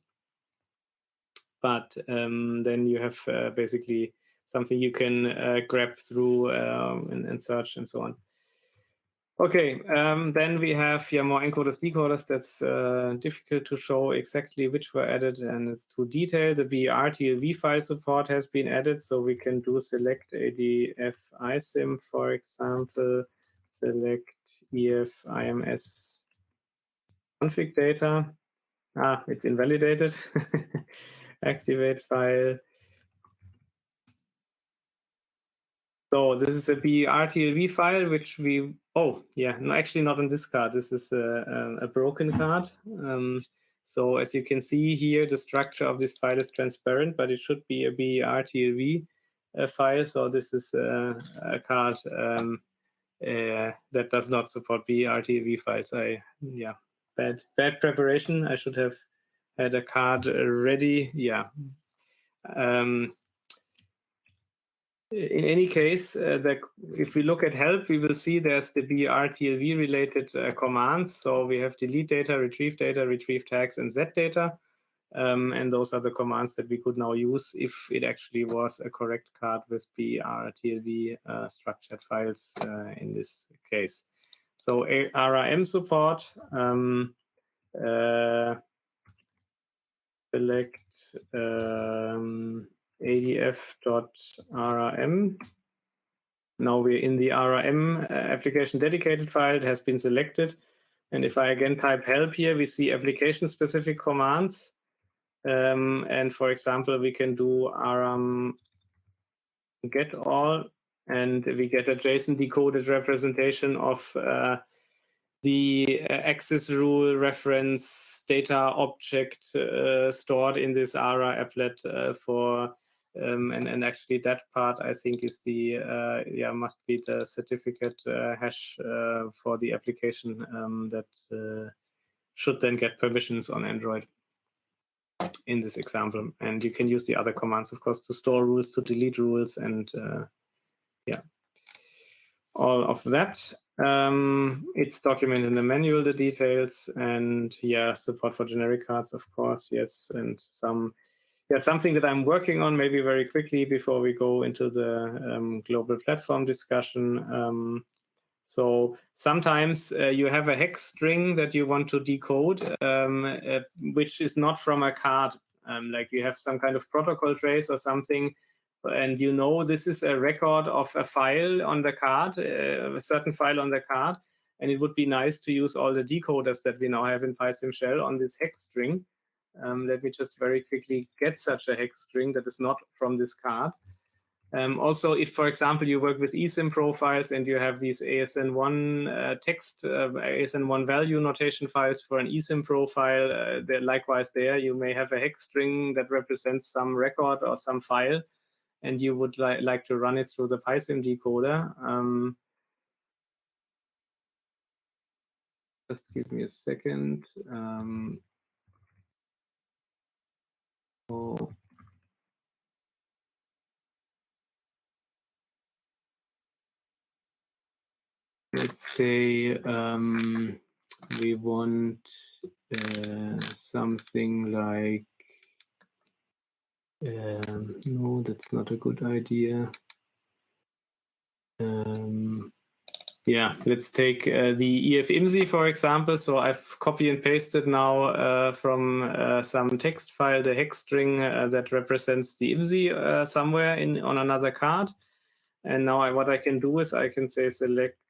But then you have basically something you can grab through and search and so on. Okay, then we have more encoders, decoders. That's difficult to show exactly which were added, and it's too detailed. The BRTLV file support has been added, so we can do select ADF ISIM, for example, select EF IMS config data. It's invalidated. Activate file. So this is a BRTLV file, which we, actually not on this card. This is a broken card. So as you can see here, the structure of this file is transparent, but it should be a BRTLV file. So this is a card that does not support BRTLV files. Bad preparation. I should have had a card ready. Yeah. In any case, if we look at help, we will see there's the BRTLV related commands. So we have delete data, retrieve tags, and Z data. And those are the commands that we could now use if it actually was a correct card with BRTLV structured files in this case. So RRM support, select adf.rrm. Now we're in the RRM application dedicated file. It has been selected. And if I again type help here, we see application specific commands. And for example, we can do rm get all, and we get a JSON decoded representation of the access rule reference data object stored in this ARA applet for And actually that part I think is the must be the certificate hash for the application that should then get permissions on Android in this example. And you can use the other commands, of course, to store rules, to delete rules, and all of that. It's documented in the manual, the details, and support for generic cards, of course, yes, and something that I'm working on maybe very quickly before we go into the global platform discussion. So sometimes you have a hex string that you want to decode, which is not from a card. Like you have some kind of protocol trace or something, and you know this is a record of a file on the card, a certain file on the card, and it would be nice to use all the decoders that we now have in PySim shell on this hex string. Let me just very quickly get such a hex string that is not from this card. Also, if, for example, you work with eSIM profiles and you have these ASN1 text, ASN1 value notation files for an eSIM profile, likewise there, you may have a hex string that represents some record or some file, and you would like to run it through the PySim decoder. Just give me a second. Let's say we want something like, no, that's not a good idea. Let's take the EFIMSI, for example. So I've copy and pasted now from some text file the hex string that represents the IMSI somewhere on another card. And now what I can do is I can say select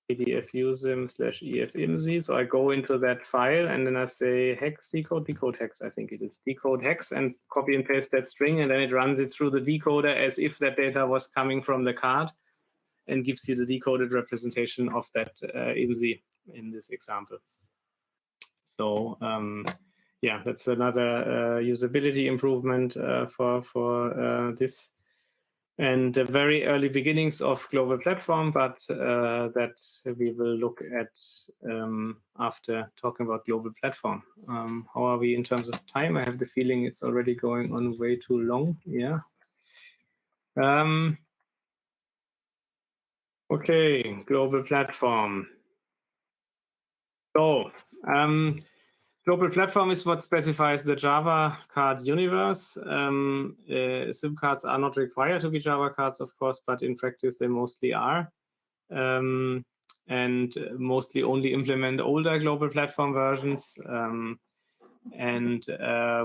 PDF usim /EFIMSI. So I go into that file and then I say hex decode hex, I think it is decode hex, and copy and paste that string, and then it runs it through the decoder as if that data was coming from the card and gives you the decoded representation of that IMSI in this example. So that's another usability improvement for this. And the very early beginnings of global platform, but that we will look at after talking about global platform. How are we in terms of time? I have the feeling it's already going on way too long. Yeah. Okay, global platform. So global platform is what specifies the Java card universe. SIM cards are not required to be Java cards, of course, but in practice they mostly are. And mostly only implement older global platform versions. And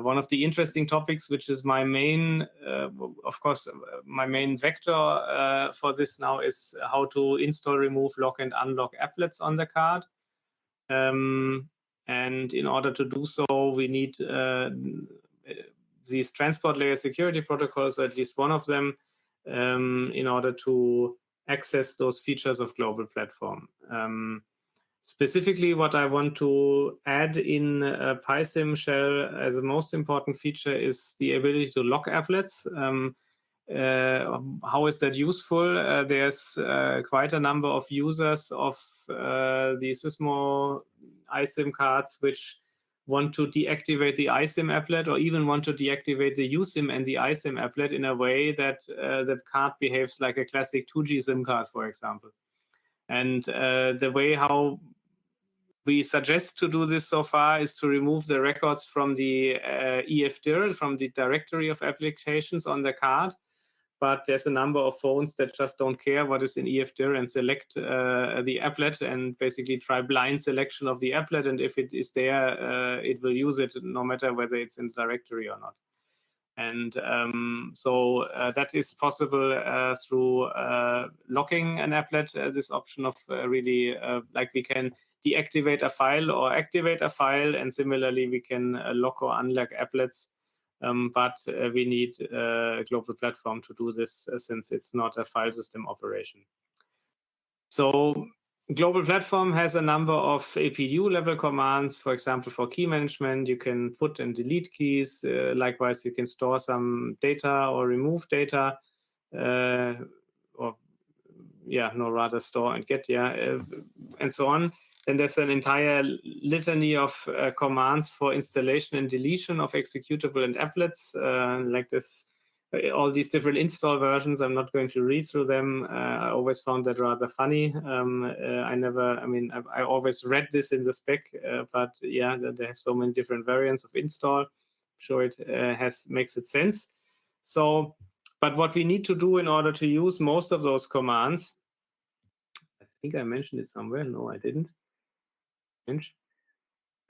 one of the interesting topics, which is my main, of course, my main vector for this now is how to install, remove, lock, and unlock applets on the card. And in order to do so, we need these transport layer security protocols, or at least one of them, in order to access those features of global platform. Specifically, what I want to add in PySim shell as a most important feature is the ability to lock applets. How is that useful? There's quite a number of users of the Sysmo iSIM cards which want to deactivate the iSIM applet, or even want to deactivate the USIM and the iSIM applet in a way that the card behaves like a classic 2G SIM card, for example. And the way how we suggest to do this so far is to remove the records from the EFDIR, from the directory of applications on the card. But there's a number of phones that just don't care what is in EFDIR and select the applet and basically try blind selection of the applet. And if it is there, it will use it no matter whether it's in the directory or not. And so that is possible through locking an applet, this option of really like we can deactivate a file or activate a file, and similarly we can lock or unlock applets. But we need a global platform to do this since it's not a file system operation. So GlobalPlatform has a number of APDU level commands. For example, for key management, you can put and delete keys. Likewise, you can store some data or remove data, rather store and get, and so on. Then there's an entire litany of commands for installation and deletion of executable and applets, like this. All these different install versions. I'm not going to read through them. I always found that rather funny. I always read this in the spec, but yeah, they have so many different variants of install. I'm sure it makes it sense. So, but what we need to do in order to use most of those commands, I think I mentioned it somewhere. No, I didn't.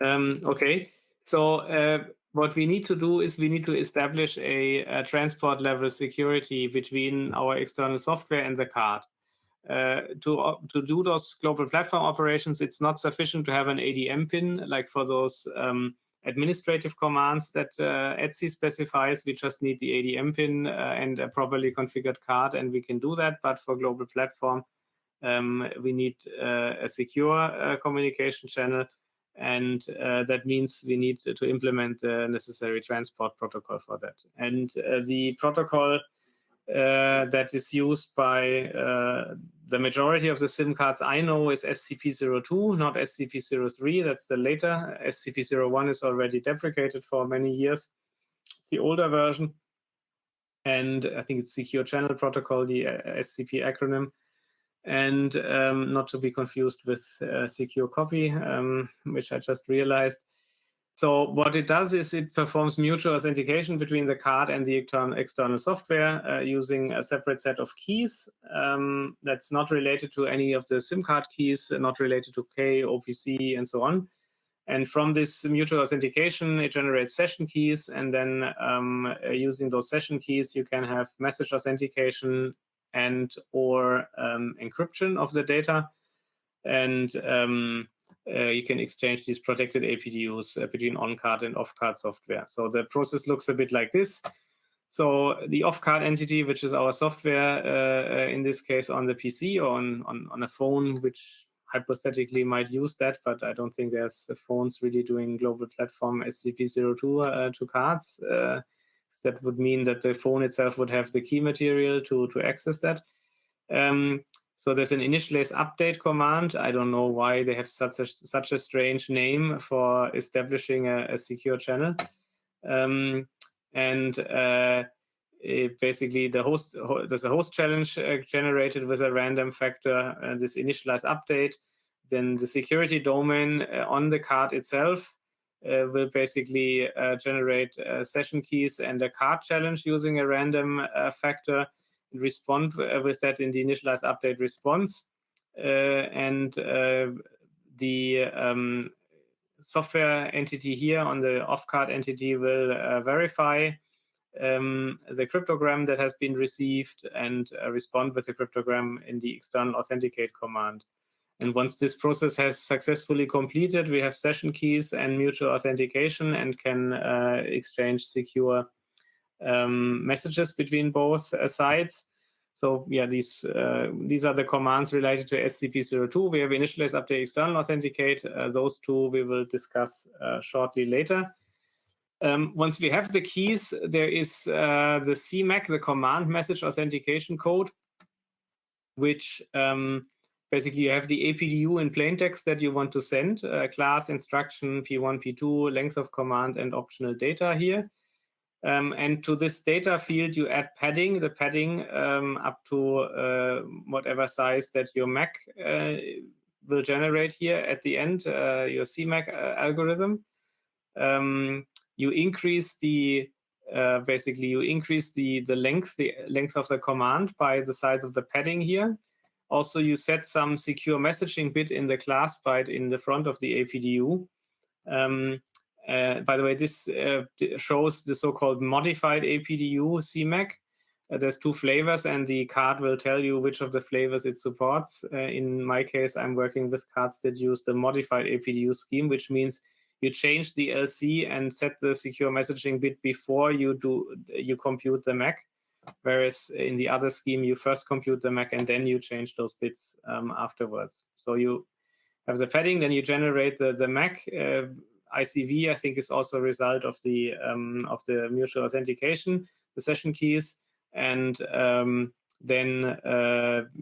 Okay, so what we need to do is we need to establish a transport level security between our external software and the card. To do those global platform operations, it's not sufficient to have an ADM pin like for those administrative commands that Etsy specifies. We just need the ADM pin and a properly configured card, and we can do that. But for global platform, we need a secure communication channel. And that means we need to implement the necessary transport protocol for that. And the protocol that is used by the majority of the SIM cards I know is SCP02, not SCP03. That's the later. SCP01 is already deprecated for many years. It's the older version. And I think it's Secure Channel Protocol, the SCP acronym. And not to be confused with secure copy, which I just realized. So what it does is it performs mutual authentication between the card and the external software using a separate set of keys that's not related to any of the SIM card keys, not related to K, OPC, and so on. And from this mutual authentication, it generates session keys. And then using those session keys, you can have message authentication and or encryption of the data, and you can exchange these protected APDUs between on-card and off-card software. So the process looks a bit like this. So the off-card entity, which is our software, in this case on the PC or on a phone, which hypothetically might use that, but I don't think there's phones really doing global platform SCP02 to cards. That would mean that the phone itself would have the key material to access that. So there's an initialize update command. I don't know why they have such a strange name for establishing a secure channel. Basically, there's a host challenge generated with a random factor, this initialize update. Then the security domain on the card itself will basically generate session keys and a card challenge using a random factor, and respond with that in the initialize update response. The software entity here on the off-card entity will verify the cryptogram that has been received and respond with the cryptogram in the external authenticate command. And once this process has successfully completed, we have session keys and mutual authentication and can exchange secure messages between both sides. So yeah, these are the commands related to SCP02. We have initialize, update, external authenticate. Those two we will discuss shortly later. Once we have the keys, there is the CMAC, the command message authentication code, which basically you have the APDU in plain text that you want to send, class, instruction, P1, P2, length of command, and optional data here. And to this data field, you add padding, the padding up to whatever size that your Mac will generate here at the end, your CMAC algorithm. You increase the length of the command by the size of the padding here. Also, you set some secure messaging bit in the class byte in the front of the APDU. By the way, this shows the so-called modified APDU CMAC. There's two flavors, and the card will tell you which of the flavors it supports. In my case, I'm working with cards that use the modified APDU scheme, which means you change the LC and set the secure messaging bit before you compute the MAC. Whereas in the other scheme, you first compute the MAC and then you change those bits afterwards. So you have the padding, then you generate the MAC. ICV, I think, is also a result of the mutual authentication, the session keys, and then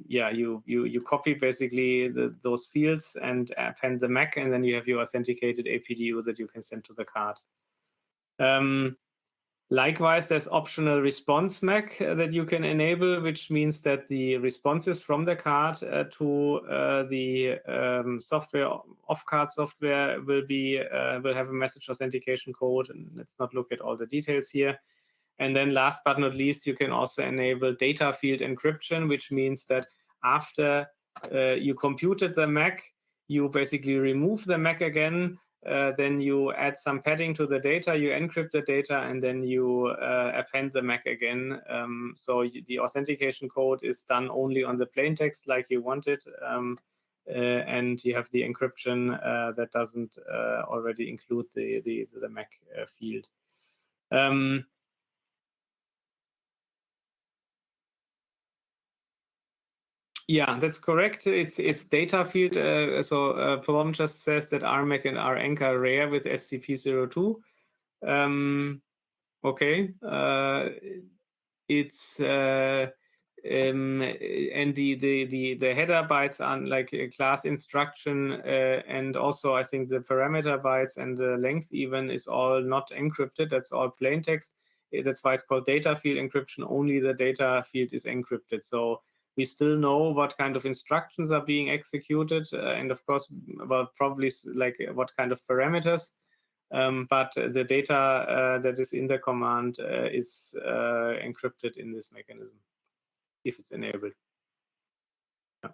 you copy basically those fields and append the MAC, and then you have your authenticated APDU that you can send to the card. Likewise, there's optional response MAC that you can enable, which means that the responses from the card to the software, off-card software, will have a message authentication code. And let's not look at all the details here. And then last but not least, you can also enable data field encryption, which means that after you computed the MAC, you basically remove the MAC again. Then you add some padding to the data, you encrypt the data, and then you append the MAC again. So the authentication code is done only on the plain text like you want it, and you have the encryption that doesn't already include the MAC field. Yeah, that's correct. It's data field. So Prom just says that RMAC and RANC are rare with SCP-02. Okay. It's and the header bytes are like a class instruction, and also I think the parameter bytes and the length even is all not encrypted. That's all plain text. That's why it's called data field encryption. Only the data field is encrypted. So we still know what kind of instructions are being executed, and of course, well, probably like what kind of parameters. But the data that is in the command is encrypted in this mechanism, if it's enabled. Yeah.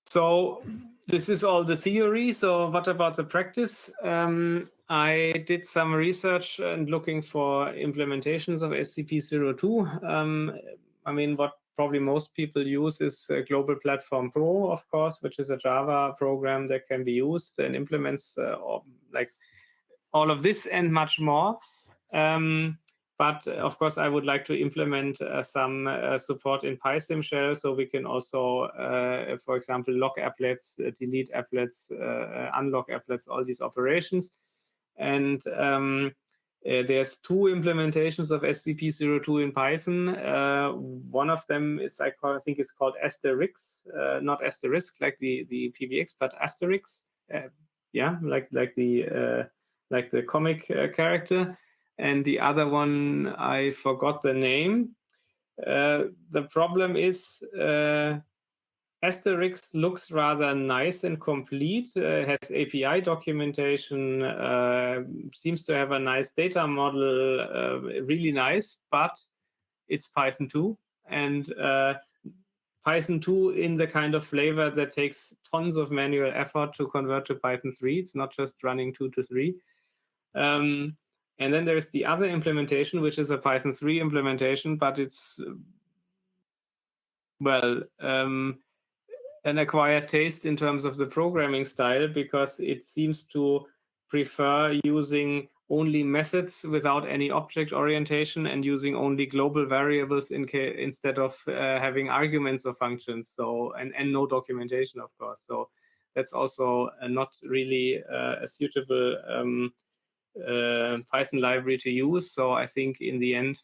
So this is all the theory. So what about the practice? I did some research and looking for implementations of SCP-02. I mean, what probably most people use is GlobalPlatform Pro, of course, which is a Java program that can be used and implements like all of this and much more. But of course, I would like to implement some support in PySim shell, so we can also, for example, lock applets, delete applets, unlock applets, all these operations. And there's two implementations of SCP-02 in Python. One of them is I think it's called Asterisk, not Asterisk like the PBX, but Asterisk. Yeah, like the comic character. And the other one, I forgot the name. The problem is Asterisk looks rather nice and complete, has API documentation, seems to have a nice data model, really nice, but it's Python 2. And Python 2 in the kind of flavor that takes tons of manual effort to convert to Python 3. It's not just running 2 to 3. And then there's the other implementation, which is a Python 3 implementation, but it's, well, an acquired taste in terms of the programming style, because it seems to prefer using only methods without any object orientation and using only global variables instead of having arguments or functions. So and no documentation, of course. So that's also not really a suitable Python library to use. So I think in the end,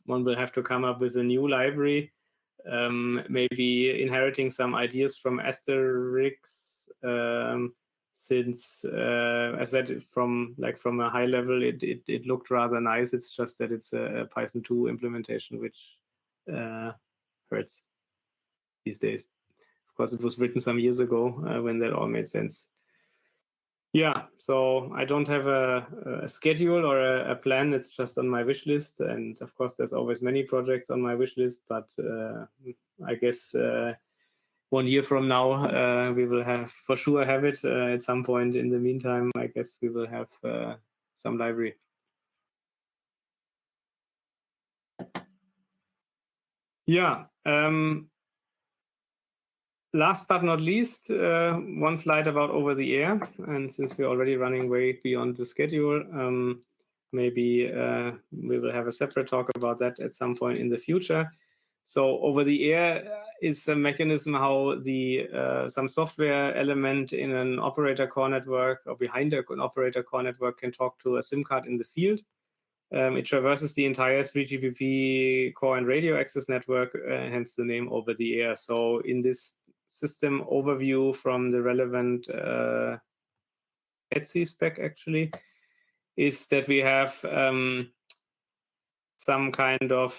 one will have to come up with a new library. Maybe inheriting some ideas from Asterisk, since as I said, from a high level, it looked rather nice. It's just that it's a Python 2 implementation, which hurts these days. Of course, it was written some years ago when that all made sense. Yeah, so I don't have a schedule or a plan. It's just on my wish list. And of course, there's always many projects on my wish list. But I guess 1 year from now, we will for sure have it at some point. In the meantime, I guess we will have some library. Yeah. Last but not least, one slide about over the air. And since we're already running way beyond the schedule, Maybe we will have a separate talk about that at some point in the future. So over the air is a mechanism how some software element in an operator core network or behind an operator core network can talk to a SIM card in the field. It traverses the entire 3GPP core and radio access network, hence the name over the air. So in this system overview from the relevant ETSI spec actually, is that we have some kind of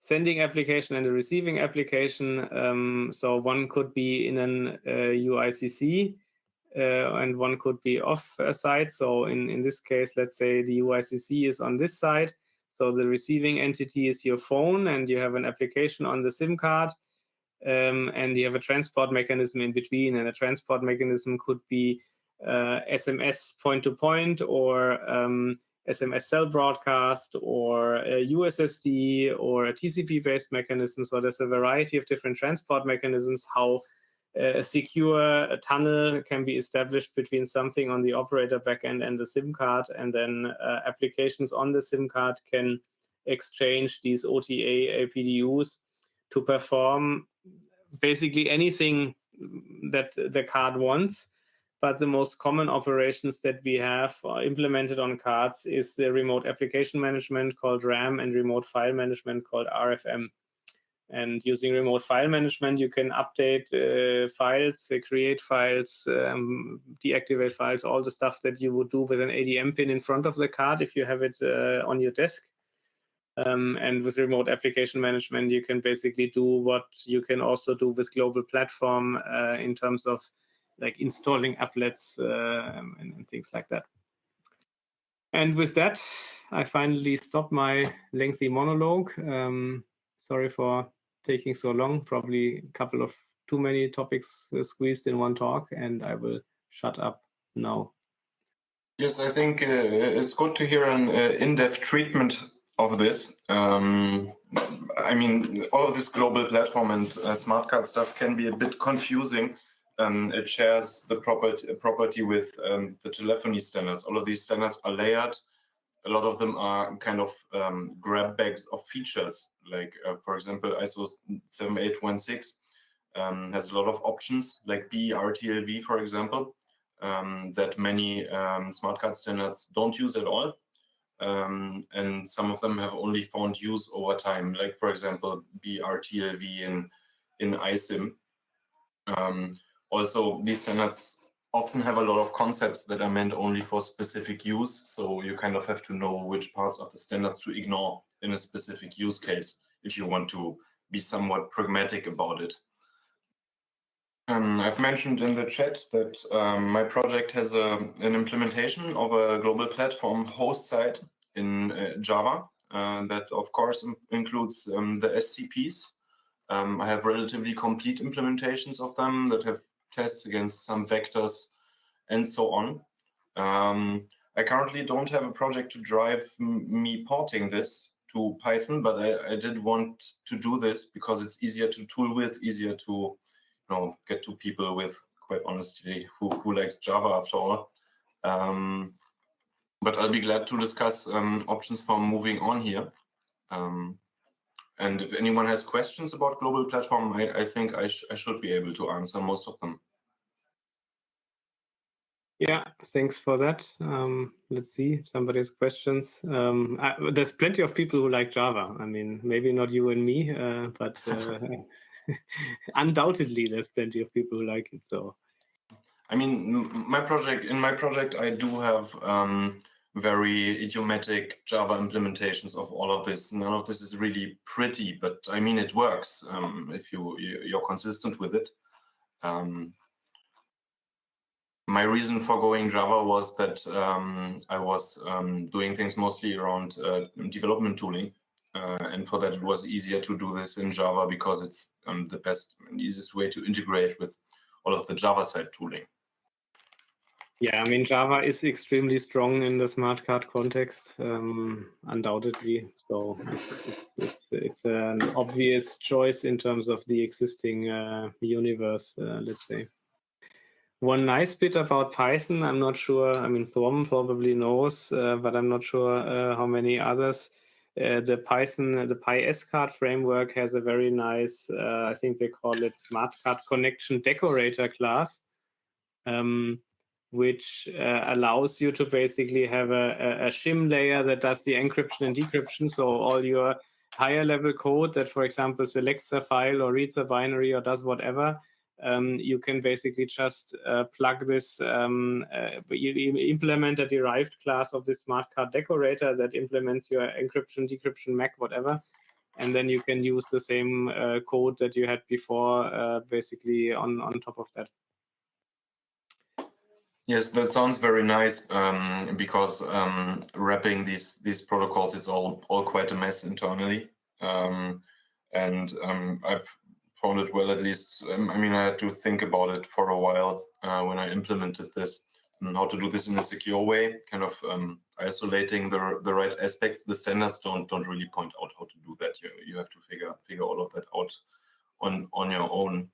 sending application and a receiving application. So one could be in an UICC and one could be off site. So in this case, let's say the UICC is on this side. So the receiving entity is your phone and you have an application on the SIM card. And you have a transport mechanism in between, and a transport mechanism could be SMS point-to-point or SMS cell broadcast or a USSD or a TCP-based mechanism. So there's a variety of different transport mechanisms how a secure tunnel can be established between something on the operator backend and the SIM card, and then applications on the SIM card can exchange these OTA APDUs to perform basically anything that the card wants. But the most common operations that we have implemented on cards is the remote application management called RAM and remote file management called RFM. And using remote file management, you can update files, create files, deactivate files, all the stuff that you would do with an ADM pin in front of the card if you have it on your desk. And with remote application management, you can basically do what you can also do with GlobalPlatform in terms of like installing applets and things like that. And with that, I finally stopped my lengthy monologue. Sorry for taking so long, probably a couple of too many topics squeezed in one talk, and I will shut up now. Yes, I think it's good to hear an in-depth treatment of this. I mean, all of this global platform and smart card stuff can be a bit confusing. It shares the property with the telephony standards. All of these standards are layered. A lot of them are kind of grab bags of features. Like, for example, ISO 7816 has a lot of options, like BERTLV, for example, that many smart card standards don't use at all. And some of them have only found use over time, like, for example, BERTLV in ISIM. Also, these standards often have a lot of concepts that are meant only for specific use, so you kind of have to know which parts of the standards to ignore in a specific use case if you want to be somewhat pragmatic about it. I've mentioned in the chat that my project has an implementation of a global platform host site in Java that, of course, includes the SCPs. I have relatively complete implementations of them that have tests against some vectors and so on. I currently don't have a project to drive me porting this to Python, but I did want to do this because it's easier to tool with, easier to get to people with, quite honestly, who likes Java after all. But I'll be glad to discuss options for moving on here. And if anyone has questions about Global Platform, I think I should be able to answer most of them. Yeah, thanks for that. Let's see if somebody has questions. There's plenty of people who like Java. I mean, maybe not you and me, but undoubtedly there's plenty of people who like it. So, I mean, in my project, I do have very idiomatic Java implementations of all of this. None of this is really pretty, but I mean, it works if you're consistent with it. My reason for going Java was that I was doing things mostly around development tooling. And for that, it was easier to do this in Java because it's the best and easiest way to integrate with all of the Java side tooling. Yeah, I mean, Java is extremely strong in the smart card context, undoubtedly. So it's an obvious choice in terms of the existing universe, let's say. One nice bit about Python, I'm not sure, I mean, Thom probably knows, but I'm not sure how many others. The PyScart framework has a very nice, I think they call it Smart Card Connection Decorator class, which allows you to basically have a shim layer that does the encryption and decryption. So all your higher level code that, for example, selects a file or reads a binary or does whatever, you can basically just plug this, you implement a derived class of this smart card decorator that implements your encryption, decryption, MAC, whatever. And then you can use the same code that you had before, basically on top of that. Yes, that sounds very nice, because wrapping these protocols, it's all quite a mess internally. I've found it well, at least. I mean, I had to think about it for a while when I implemented this, and how to do this in a secure way, kind of isolating the right aspects. The standards don't really point out how to do that. You have to figure all of that out on your own.